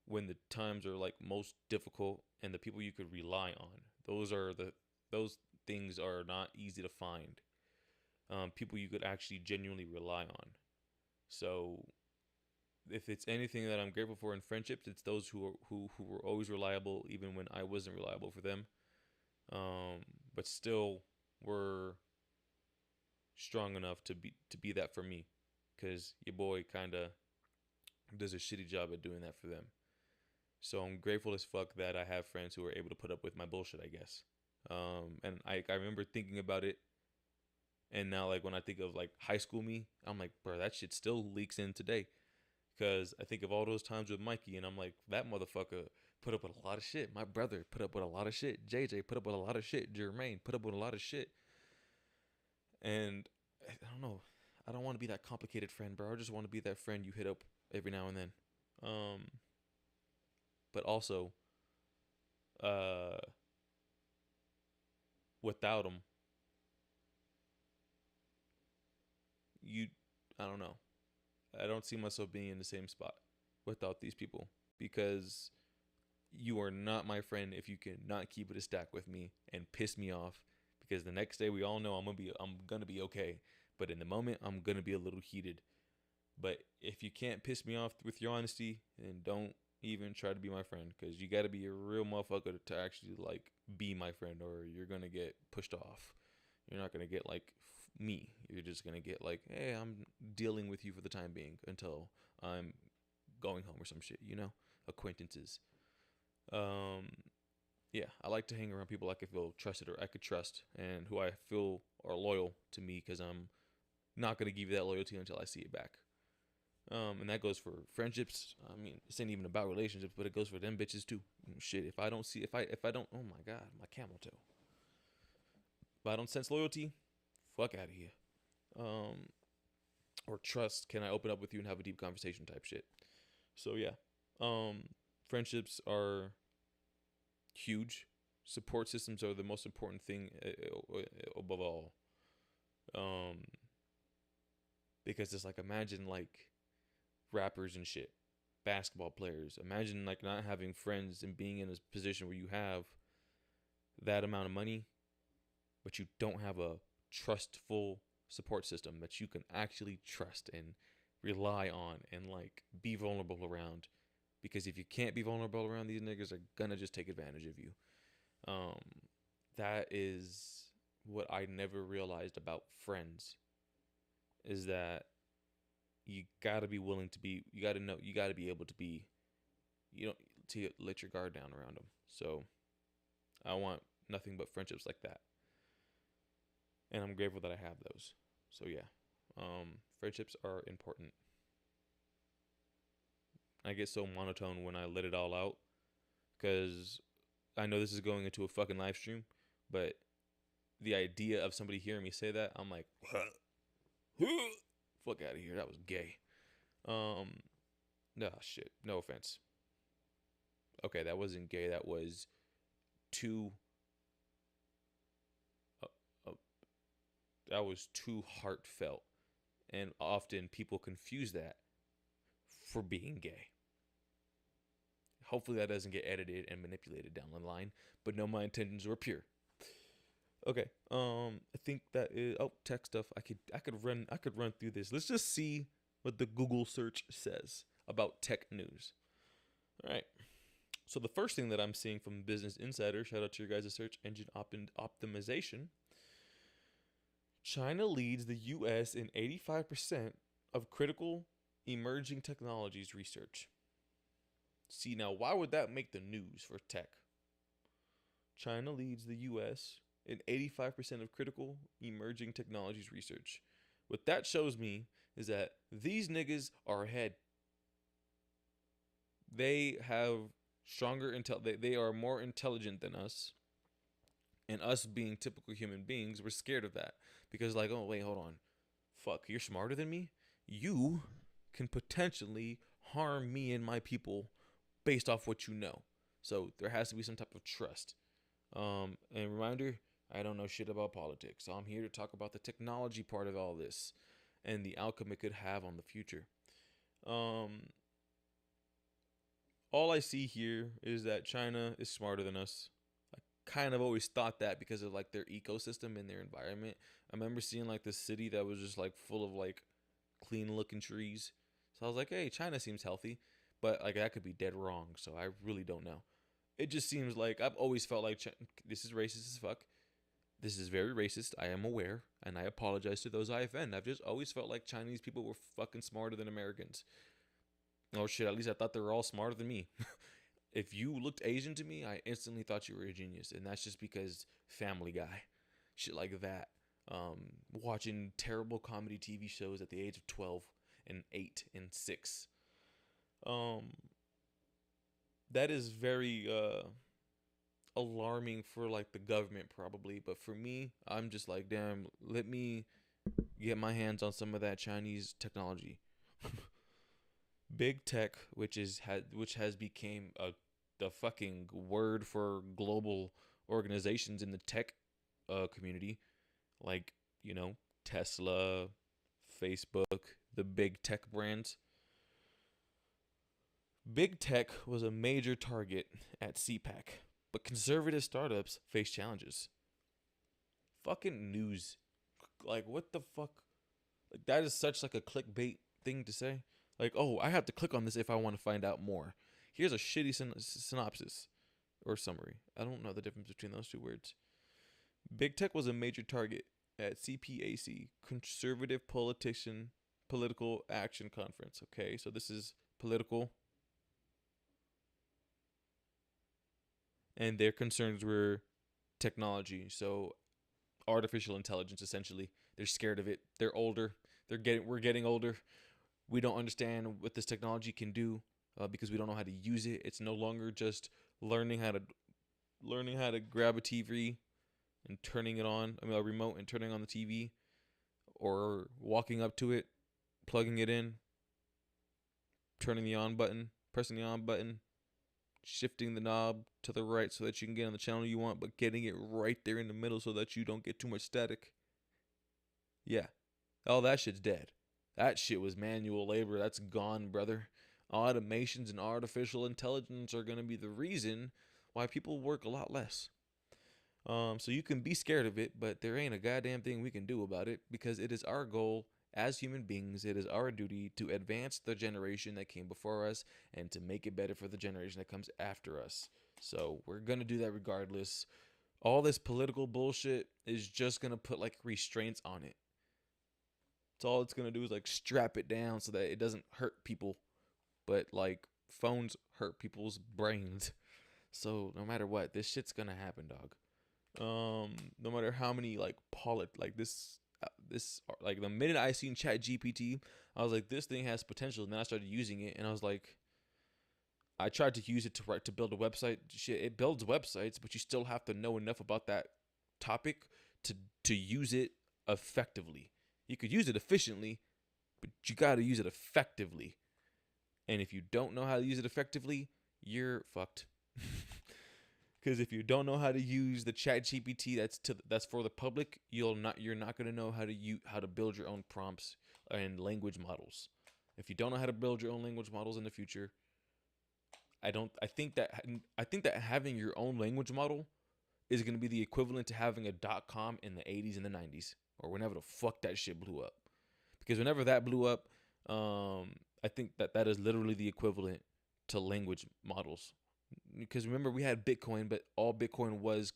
when the times are like most difficult, and the people you could rely on. Those things are not easy to find. People you could actually genuinely rely on. So if it's anything that I'm grateful for in friendships, it's those who were always reliable, even when I wasn't reliable for them. Um, but still were strong enough to be that for me, because your boy kind of does a shitty job at doing that for them. So I'm grateful as fuck that I have friends who are able to put up with my bullshit, I guess. And I remember thinking about it, and now like when I think of like high school me, I'm like, bro, that shit still leaks in today. Because I think of all those times with Mikey, and I'm like, that motherfucker put up with a lot of shit. My brother put up with a lot of shit. JJ put up with a lot of shit. Jermaine put up with a lot of shit. And I don't know. I don't want to be that complicated friend, bro. I just want to be that friend you hit up every now and then. Um, but also, uh, without them, you, I don't know. I don't see myself being in the same spot without these people, because you are not my friend if you cannot keep it a stack with me and piss me off, because the next day we all know I'm gonna be okay, but in the moment I'm gonna be a little heated. But if you can't piss me off with your honesty, then don't even try to be my friend, because you got to be a real motherfucker to actually like be my friend, or you're gonna get pushed off. You're not gonna get like me. You're just gonna get like, hey, I'm dealing with you for the time being until I'm going home or some shit. Acquaintances. Um, Yeah, I like to hang around people I could feel trusted or I could trust and who I feel are loyal to me because I'm not going to give you that loyalty until I see it back. And that goes for friendships. I mean, this ain't even about relationships, but it goes for them bitches too. Shit, if I don't see, if I don't, oh my god, my camel toe. If I don't sense loyalty, fuck out of here. Um, or trust. Can I open up with you and have a deep conversation type shit? So yeah, um, friendships are huge. Support systems are the most important thing above all. Um, because it's like imagine like rappers and shit, basketball players. Imagine like not having friends and being in a position where you have that amount of money, but you don't have a trustful support system that you can actually trust and rely on and like be vulnerable around. Because if you can't be vulnerable around, these niggas are gonna just take advantage of you. Um, that is what I never realized about friends is that you gotta be willing to be, you gotta know, you gotta be able to be, you know, to let your guard down around them. So I want nothing but friendships like that. And I'm grateful that I have those. So yeah, friendships are important. I get so monotone when I let it all out because I know this is going into a fucking live stream, but the idea of somebody hearing me say that, I'm like, fuck out of here. That was gay. Nah, shit. No offense. Okay, that wasn't gay. That was too. Uh, uh, that was too heartfelt, and often people confuse that for being gay. Hopefully, that doesn't get edited and manipulated down the line. But no, my intentions were pure. Okay. I think that is tech stuff. I could run through this. Let's just see what the Google search says about tech news. All right. So the first thing that I'm seeing from Business Insider, shout out to your guys' search engine optimization. China leads the US in 85% of critical emerging technologies research. See, now why would that make the news for tech? China leads the US in 85% of critical emerging technologies research. What that shows me is that these niggas are ahead. They have stronger they are more intelligent than us. And us being typical human beings, we're scared of that. Because like, oh wait, hold on. Fuck, you're smarter than me? You can potentially harm me and my people based off what you know. So there has to be some type of trust. And reminder, I don't know shit about politics. So I'm here to talk about the technology part of all this and the outcome it could have on the future. All I see here is that China is smarter than us. I kind of always thought that because of like their ecosystem and their environment. I remember seeing like this city that was just like full of like clean looking trees. So I was like, hey, China seems healthy. But like that could be dead wrong. So I really don't know. It just seems like I've always felt like this is racist as fuck. This is very racist. I am aware, and I apologize to those I offend. I've just always felt like Chinese people were fucking smarter than Americans. Oh shit, at least I thought they were all smarter than me. If you looked Asian to me, I instantly thought you were a genius, and that's just because Family Guy, shit like that. Watching terrible comedy TV shows at the age of 12 and 8 and 6. That is very alarming for like the government probably, but for me, I'm just like, damn, let me get my hands on some of that Chinese technology. Big tech, which has became the fucking word for global organizations in the tech community, like Tesla, Facebook, the big tech brands. Big tech was a major target at CPAC, but conservative startups face challenges. Fucking news. Like, what the fuck? Like, that is such like a clickbait thing to say. Like, oh, I have to click on this if I want to find out more. Here's a shitty synopsis or summary. I don't know the difference between those two words. Big tech was a major target at CPAC, Conservative Political Action Conference. Okay, so this is political. and their concerns were technology. So artificial intelligence, essentially. They're scared of it. They're older. We're getting older. We don't understand what this technology can do because we don't know how to use it. It's no longer just learning how to grab a TV and turning it on. I mean, a remote and turning on the TV, or walking up to it, plugging it in, turning the on button, pressing the on button, shifting the knob to the right so that you can get on the channel you want, but getting it right there in the middle so that you don't get too much static. Yeah. All that shit's dead. That shit was manual labor. That's gone, brother. Automations and artificial intelligence are going to be the reason why people work a lot less. So you can be scared of it, but there ain't a goddamn thing we can do about it, because it is our goal as human beings. It is our duty to advance the generation that came before us and to make it better for the generation that comes after us. So we're going to do that regardless. All this political bullshit is just going to put like restraints on it. It's all it's going to do is like strap it down so that it doesn't hurt people. But like phones hurt people's brains. So no matter what, this shit's going to happen, dog. No matter how many like this like the minute I seen ChatGPT, I was like, this thing has potential. And then I started using it, and I was like, I tried to use it to build a website. Shit, it builds websites, but you still have to know enough about that topic to use it effectively. You could use it efficiently, but you got to use it effectively. And if you don't know how to use it effectively, you're fucked. Because if you don't know how to use the ChatGPT that's for the public, you're not going to know how to build your own prompts and language models. If you don't know how to build your own language models in the future, I think that having your own language model is going to be the equivalent to having a .com in the 80s and the 90s, or whenever the fuck that shit blew up. Because whenever that blew up, I think that is literally the equivalent to language models. Because remember, we had Bitcoin, but all Bitcoin was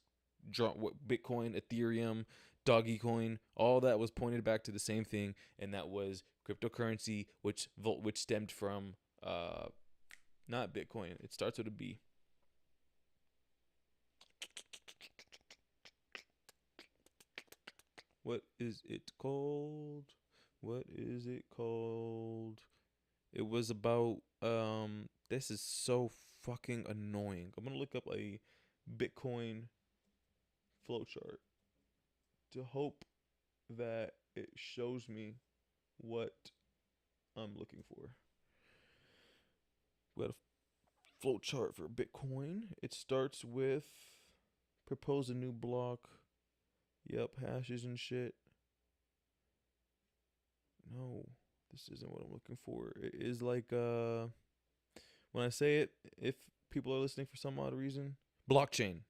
Bitcoin, Ethereum, Dogecoin, all that was pointed back to the same thing, and that was cryptocurrency, which stemmed from not Bitcoin. It starts with a B. What is it called? What is it called? It was about this is so fucking annoying. I'm gonna look up a Bitcoin flowchart to hope that it shows me what I'm looking for. We got a flowchart for Bitcoin. It starts with propose a new block. Yep, hashes and shit. No, this isn't what I'm looking for. It is like when I say it, if people are listening for some odd reason, blockchain,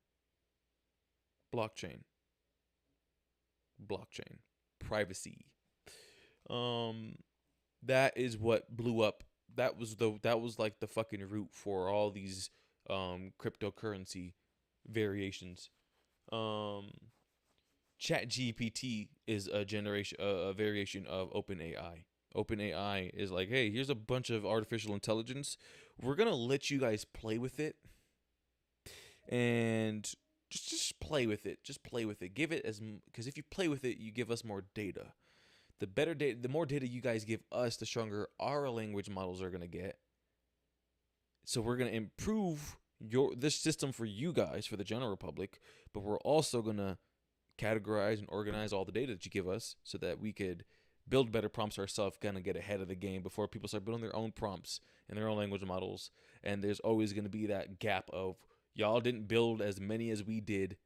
privacy. That is what blew up. That was like the fucking root for all these cryptocurrency variations. ChatGPT is a variation of OpenAI. OpenAI is like, hey, here's a bunch of artificial intelligence. We're gonna let you guys play with it, and just play with it. Just play with it. Give it because if you play with it, you give us more data. The better data, the more data you guys give us, the stronger our language models are gonna get. So we're gonna improve this system for you guys, for the general public, but we're also gonna categorize and organize all the data that you give us so that we could build better prompts ourselves, kind of get ahead of the game before people start building their own prompts and their own language models. And there's always going to be that gap of y'all didn't build as many as we did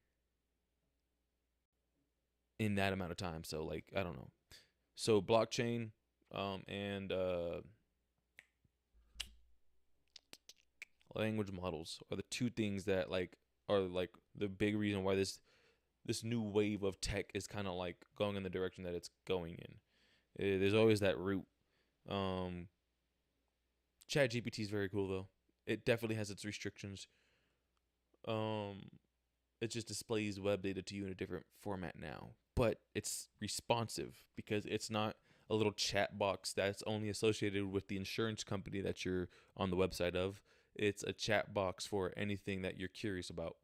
in that amount of time. So like, I don't know. So blockchain and language models are the two things that are the big reason why this new wave of tech is kind of like going in the direction that it's going in. There's always that route. ChatGPT is very cool though. It definitely has its restrictions. It just displays web data to you in a different format now, but it's responsive because it's not a little chat box that's only associated with the insurance company that you're on the website of. It's a chat box for anything that you're curious about.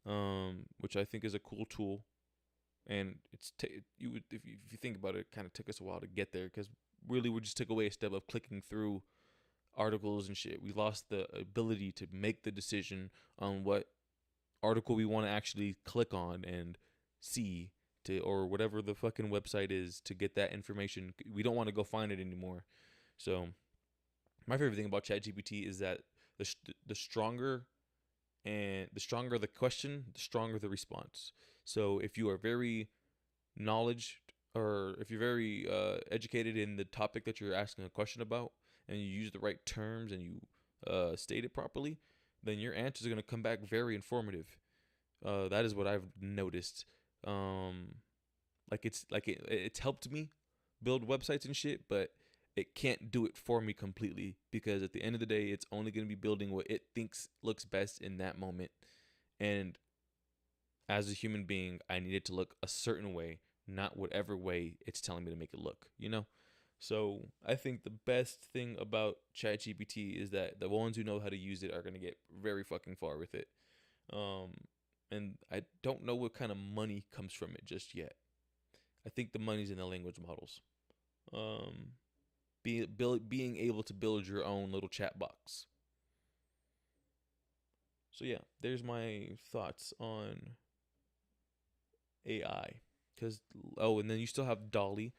which I think is a cool tool. And if you think about it, it kind of took us a while to get there because really we just took away a step of clicking through articles and shit. We lost the ability to make the decision on what article we want to actually click on and see to, or whatever the fucking website is, to get that information. We don't want to go find it anymore. So my favorite thing about ChatGPT is that the stronger the question, the stronger the response. So if you are very knowledge or if you're very educated in the topic that you're asking a question about, and you use the right terms and you state it properly, then your answer is going to come back very informative. That is what I've noticed. It's helped me build websites and shit, but it can't do it for me completely, because at the end of the day, it's only going to be building what it thinks looks best in that moment. And as a human being, I need it to look a certain way, not whatever way it's telling me to make it look, you know? So I think the best thing about ChatGPT is that the ones who know how to use it are going to get very fucking far with it. And I don't know what kind of money comes from it just yet. I think the money's in the language models. Being able to build your own little chat box. So yeah, there's my thoughts on AI. And then you still have Dolly,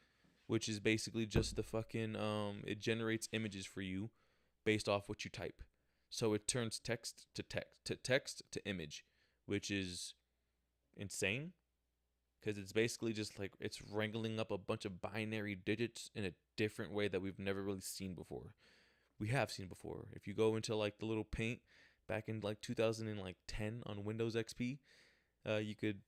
which is basically just the fucking it generates images for you based off what you type. So it turns text to image, which is insane, because it's basically just like it's wrangling up a bunch of binary digits in a different way that we've never really seen before. We have seen before. If you go into like the little Paint back in like 2010 on Windows XP, you could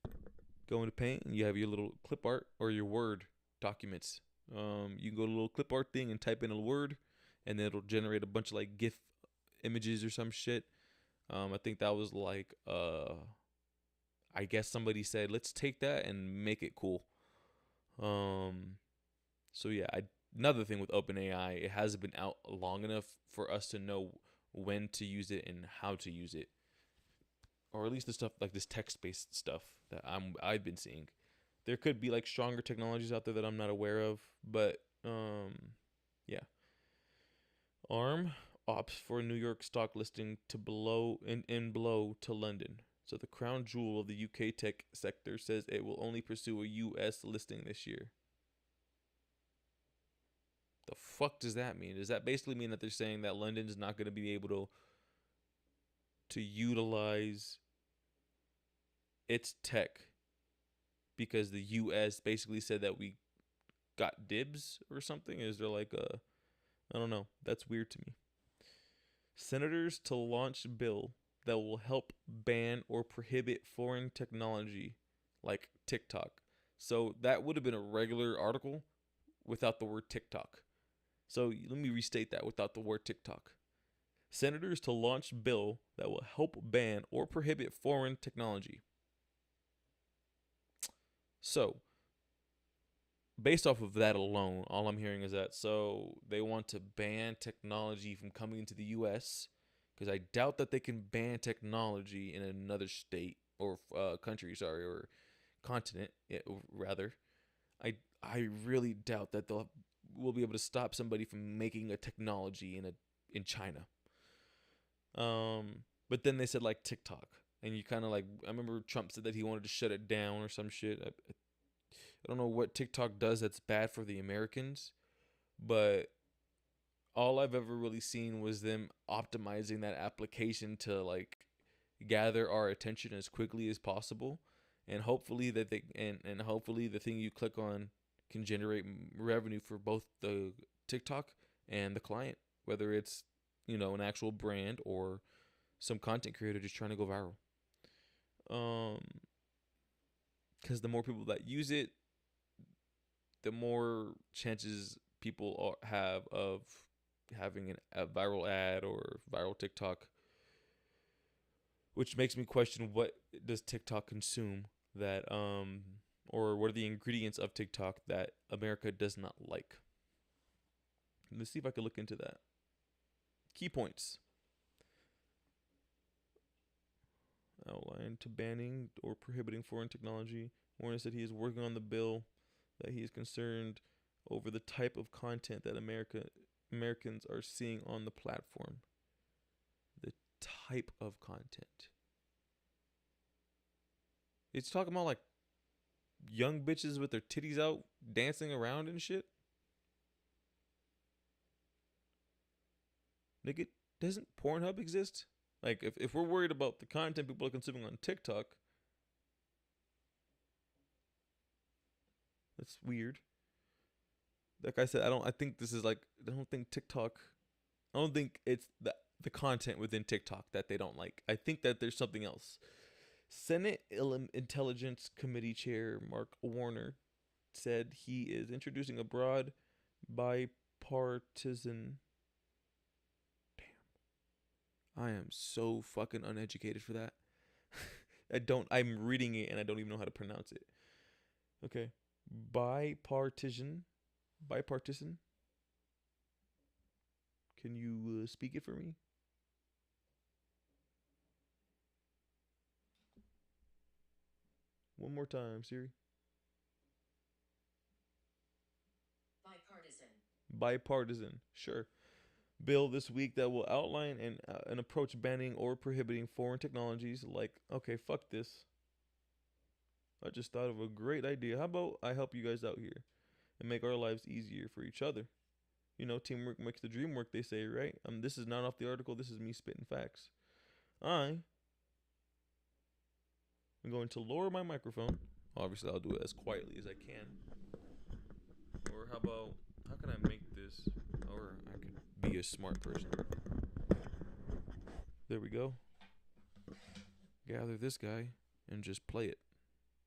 go into Paint and you have your little clip art or your Word documents. You can go to a little clip art thing and type in a word, and then it'll generate a bunch of like GIF images or some shit. I think that was like I guess somebody said, let's take that and make it cool. So yeah, another thing with OpenAI, it hasn't been out long enough for us to know when to use it and how to use it, or at least the stuff like this text-based stuff that I've been seeing. There could be like stronger technologies out there that I'm not aware of, but yeah. ARM opts for New York stock listing to blow to London. So the crown jewel of the UK tech sector says it will only pursue a US listing this year. The fuck does that mean? Does that basically mean that they're saying that London's not going to be able to utilize its tech because the US basically said that we got dibs or something? Is there like a, I don't know. That's weird to me. Senators to launch bill that will help ban or prohibit foreign technology like TikTok. So that would have been a regular article without the word TikTok. So let me restate that without the word TikTok. Senators to launch bill that will help ban or prohibit foreign technology. So, based off of that alone, all I'm hearing is that so they want to ban technology from coming into the U.S., because I doubt that they can ban technology in another state or country, or continent, rather. I really doubt that we'll be able to stop somebody from making a technology in China. But then they said like TikTok, and you kind of like, I remember Trump said that he wanted to shut it down or some shit. I don't know what TikTok does that's bad for the Americans, but all I've ever really seen was them optimizing that application to like gather our attention as quickly as possible, and hopefully that and hopefully the thing you click on can generate revenue for both the TikTok and the client, whether it's, you know, an actual brand or some content creator just trying to go viral. Because the more people that use it, the more chances people have of having a viral ad or viral TikTok, which makes me question, what does TikTok consume that or what are the ingredients of TikTok that America does not like? Let's see if I can look into that. Key points. Outline. and to banning or prohibiting foreign technology. Warner said he is working on the bill, that he is concerned over the type of content that Americans are seeing on the platform. The type of content. It's talking about like young bitches with their titties out dancing around and shit. Nigga, doesn't Pornhub exist? Like, if we're worried about the content people are consuming on TikTok, that's weird. Like I said, I think this is like, I don't think TikTok, I don't think it's the content within TikTok that they don't like. I think that there's something else. Senate Intelligence Committee Chair Mark Warner said he is introducing a broad bipartisan. Damn. I am so fucking uneducated for that. I'm reading it and I don't even know how to pronounce it. Okay. Bipartisan. Can you speak it for me? One more time, Siri. Bipartisan. Sure. Bill this week that will outline an approach banning or prohibiting foreign technologies. Like, okay, fuck this. I just thought of a great idea. How about I help you guys out here and make our lives easier for each other? You know, teamwork makes the dream work, they say, right? This is not off the article. This is me spitting facts. I'm going to lower my microphone. Obviously, I'll do it as quietly as I can. Or how can I make this? Or I could be a smart person. There we go. Gather this guy and just play it.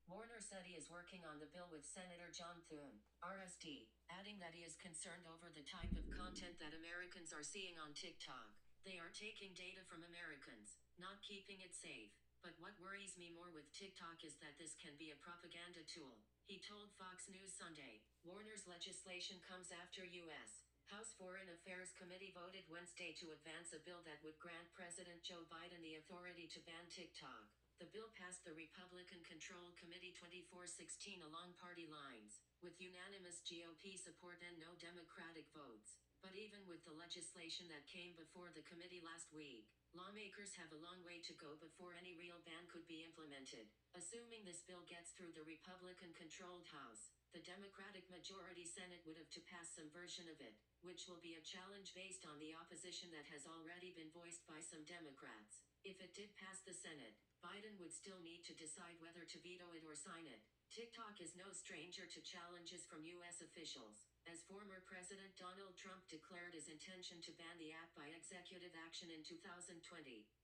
Warner said he is working on the bill with Senator John Thune, RSD, adding that he is concerned over the type of content that Americans are seeing on TikTok. They are taking data from Americans, not keeping it safe. But what worries me more with TikTok is that this can be a propaganda tool, he told Fox News Sunday. Warner's legislation comes after U.S. House Foreign Affairs Committee voted Wednesday to advance a bill that would grant President Joe Biden the authority to ban TikTok. The bill passed the Republican-controlled Committee 24-16 along party lines, with unanimous GOP support and no Democratic votes. But even with the legislation that came before the committee last week, lawmakers have a long way to go before any real ban could be implemented. Assuming this bill gets through the Republican-controlled House, the Democratic majority Senate would have to pass some version of it, which will be a challenge based on the opposition that has already been voiced by some Democrats. If it did pass the Senate, Biden would still need to decide whether to veto it or sign it. TikTok is no stranger to challenges from U.S. officials, as former President Donald Trump declared his intention to ban the app by executive action in 2020.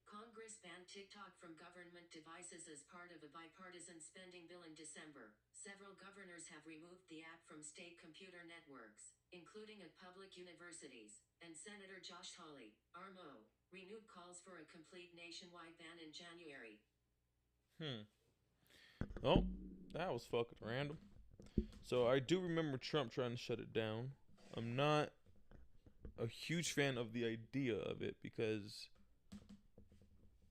Congress banned TikTok from government devices as part of a bipartisan spending bill in December. Several governors have removed the app from state computer networks, including at public universities, and Senator Josh Hawley, RMO, renewed calls for a complete nationwide ban in January.
Oh, that was fucking random. So I do remember Trump trying to shut it down. I'm not a huge fan of the idea of it because,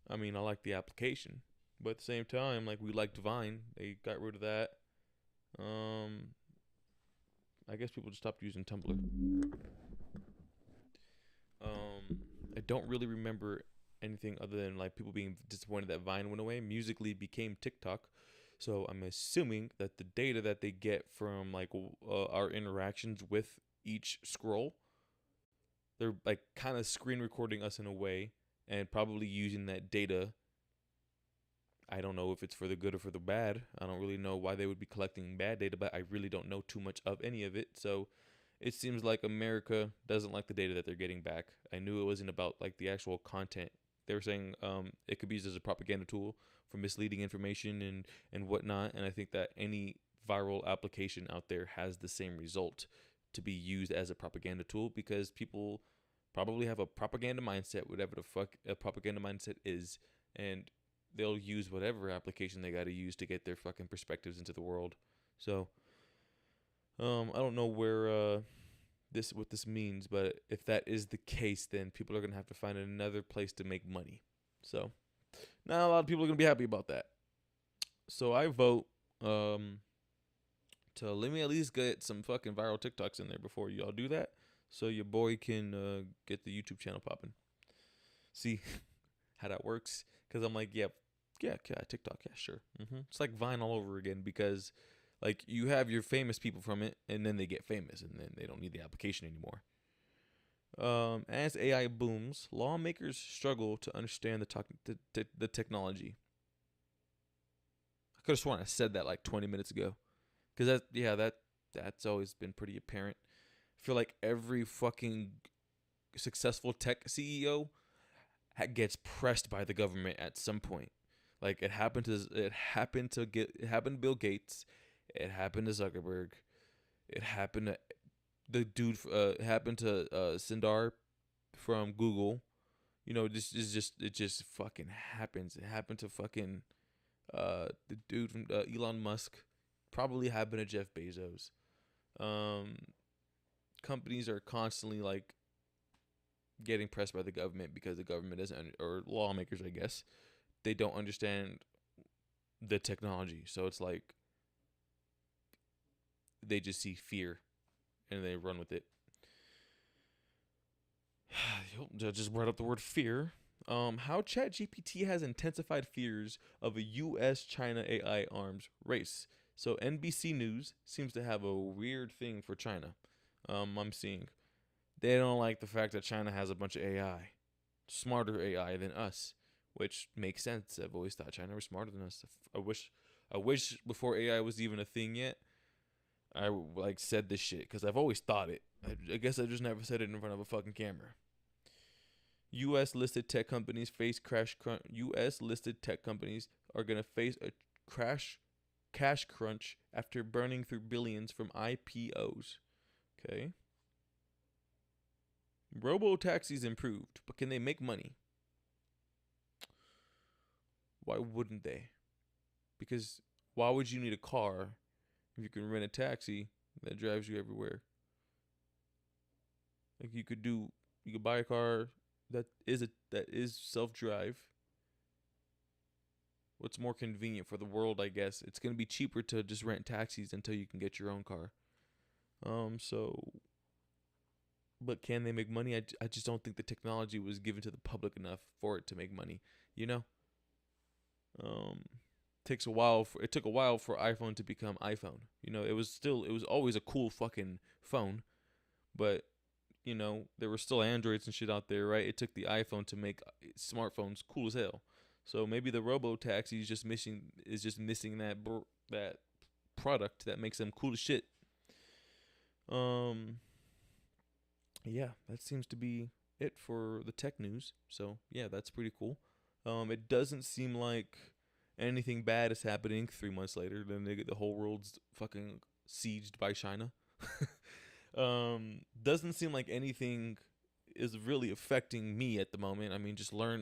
I mean, I like the application, but at the same time, like, we liked Vine. They got rid of that. I guess people just stopped using Tumblr. I don't really remember anything other than like people being disappointed that Vine went away. Musically became TikTok, so I'm assuming that the data that they get from like our interactions with each scroll, they're like kind of screen recording us in a way and probably using that data. I don't know if it's for the good or for the bad. I don't really know why they would be collecting bad data, but I really don't know too much of any of it. So it seems like America doesn't like the data that they're getting back. I knew it wasn't about like the actual content. They were saying it could be used as a propaganda tool for misleading information and whatnot. And I think that any viral application out there has the same result, to be used as a propaganda tool, because people probably have a propaganda mindset, whatever the fuck a propaganda mindset is, and they'll use whatever application they got to use to get their fucking perspectives into the world. So I don't know where what this means, but if that is the case, then people are gonna have to find another place to make money. So Not a lot of people are gonna be happy about that. So I vote um to let me at least get some fucking viral TikToks in there before y'all do that, so your boy can get the YouTube channel popping. See how that works? Because I'm like, yeah, TikTok, yeah, sure. It's like Vine all over again because, like, you have your famous people from it, and then they get famous, and then they don't need the application anymore. As AI booms, lawmakers struggle to understand the technology. I could have sworn I said that like 20 minutes ago, because that's always been pretty apparent. I feel like every fucking successful tech CEO gets pressed by the government at some point. Like it happened to Bill Gates, it happened to Zuckerberg, it happened to the dude. It happened to Sundar from Google. You know, this is just it just fucking happens. It happened to fucking the dude from Elon Musk. Probably happened to Jeff Bezos. Um, Companies are constantly like getting pressed by the government because the government doesn't, or lawmakers, I guess, they don't understand the technology. So it's like they just see fear and they run with it. I just brought up the word fear. How ChatGPT has intensified fears of a U.S.-China AI arms race. So NBC News seems to have a weird thing for China. I'm seeing they don't like the fact that China has a bunch of AI, smarter AI than us, which makes sense. I've always thought China was smarter than us. I wish before AI was even a thing yet, I like said this shit because I've always thought it. I guess I just never said it in front of a fucking camera. U.S. listed tech companies face crash crunch. U.S. listed tech companies are gonna face a crash cash crunch after burning through billions from IPOs. Okay. Robo taxis improved, but can they make money? Why wouldn't they? Because why would you need a car if you can rent a taxi that drives you everywhere? Like you could buy a car that is self drive. What's more convenient for the world, I guess. It's gonna be cheaper to just rent taxis until you can get your own car. So, but can they make money? I just don't think the technology was given to the public enough for it to make money. You know, um, it took a while for iPhone to become iPhone. You know, it was always a cool fucking phone, but you know there were still Androids and shit out there, right? It took the iPhone to make smartphones cool as hell. So maybe the Robo Taxi is just missing that product that makes them cool as shit. Um, yeah, that seems to be it for the tech news. So yeah, that's pretty cool. It doesn't seem like anything bad is happening 3 months later. Then the whole world's fucking sieged by China. Doesn't seem like anything is really affecting me at the moment. I mean, just learn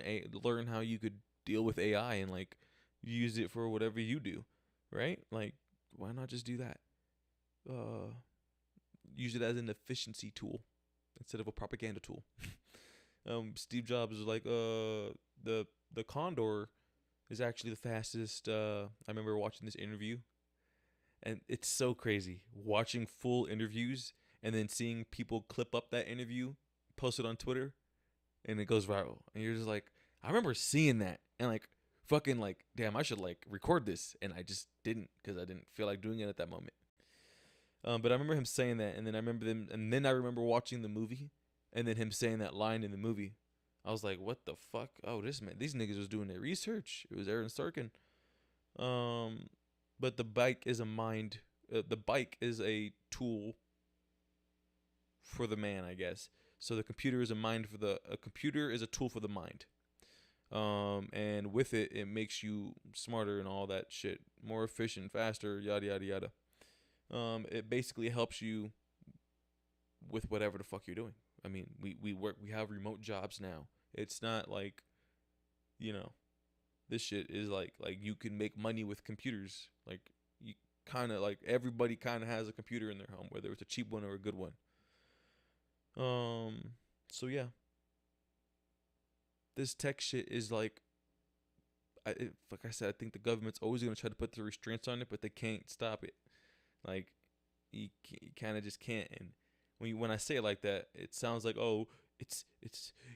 how you could deal with AI and like use it for whatever you do, right? Like, why not just do that? Uh, Use it as an efficiency tool instead of a propaganda tool. Steve Jobs was like, the Condor is actually the fastest. I remember watching this interview, and it's so crazy watching full interviews and then seeing people clip up that interview, post it on Twitter, and it goes viral. And you're just like, I remember seeing that and like fucking like, damn, I should like record this, and I just didn't because I didn't feel like doing it at that moment. But I remember him saying that, and then I remember watching the movie, and then him saying that line in the movie. I was like, what the fuck? Oh, this man, these niggas was doing their research. It was Aaron Sorkin. Um, but the bike is a mind. The bike is a tool for the man, I guess. So the computer is a computer is a tool for the mind. And with it, it makes you smarter and all that shit, more efficient, faster, yada yada yada. It basically helps you with whatever the fuck you're doing. I mean, we have remote jobs now. It's not like, you know, this shit is like you can make money with computers. Like you kind of like everybody kind of has a computer in their home, whether it's a cheap one or a good one. So yeah, this tech shit is like like I said, I think the government's always going to try to put the restraints on it, but they can't stop it. Like you kind of just can't. And when I say it like that, it sounds like, oh, it's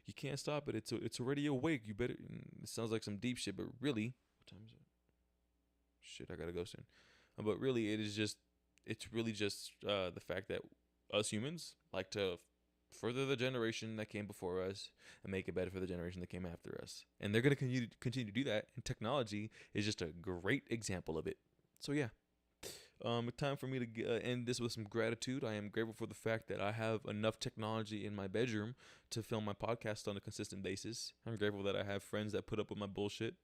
you can't stop it. It's already awake. You better. It sounds like some deep shit, but really, what time is it? Shit, I gotta go soon. But really, it's really just the fact that us humans like to further the generation that came before us and make it better for the generation that came after us. And they're going to continue to do that. And technology is just a great example of it. So, yeah. Time for me to end this with some gratitude. I am grateful for the fact that I have enough technology in my bedroom to film my podcast on a consistent basis. I'm grateful that I have friends that put up with my bullshit.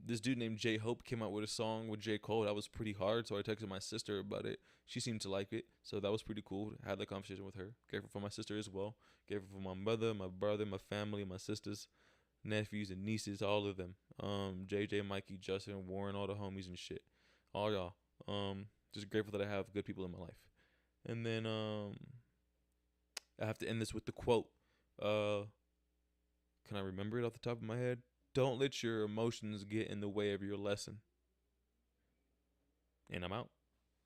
This dude named J Hope came out with a song with J Cole that was pretty hard, so I texted my sister about it. She seemed to like it, so that was pretty cool. I had that conversation with her. Grateful for my sister as well. Grateful for my mother, my brother, my family, my sisters, nephews and nieces, all of them. JJ, Mikey, Justin, Warren, all the homies and shit, all y'all. Just grateful that I have good people in my life. And then I have to end this with the quote. Can I remember it off the top of my head? Don't let your emotions get in the way of your lesson. And I'm out.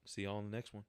See y'all in the next one.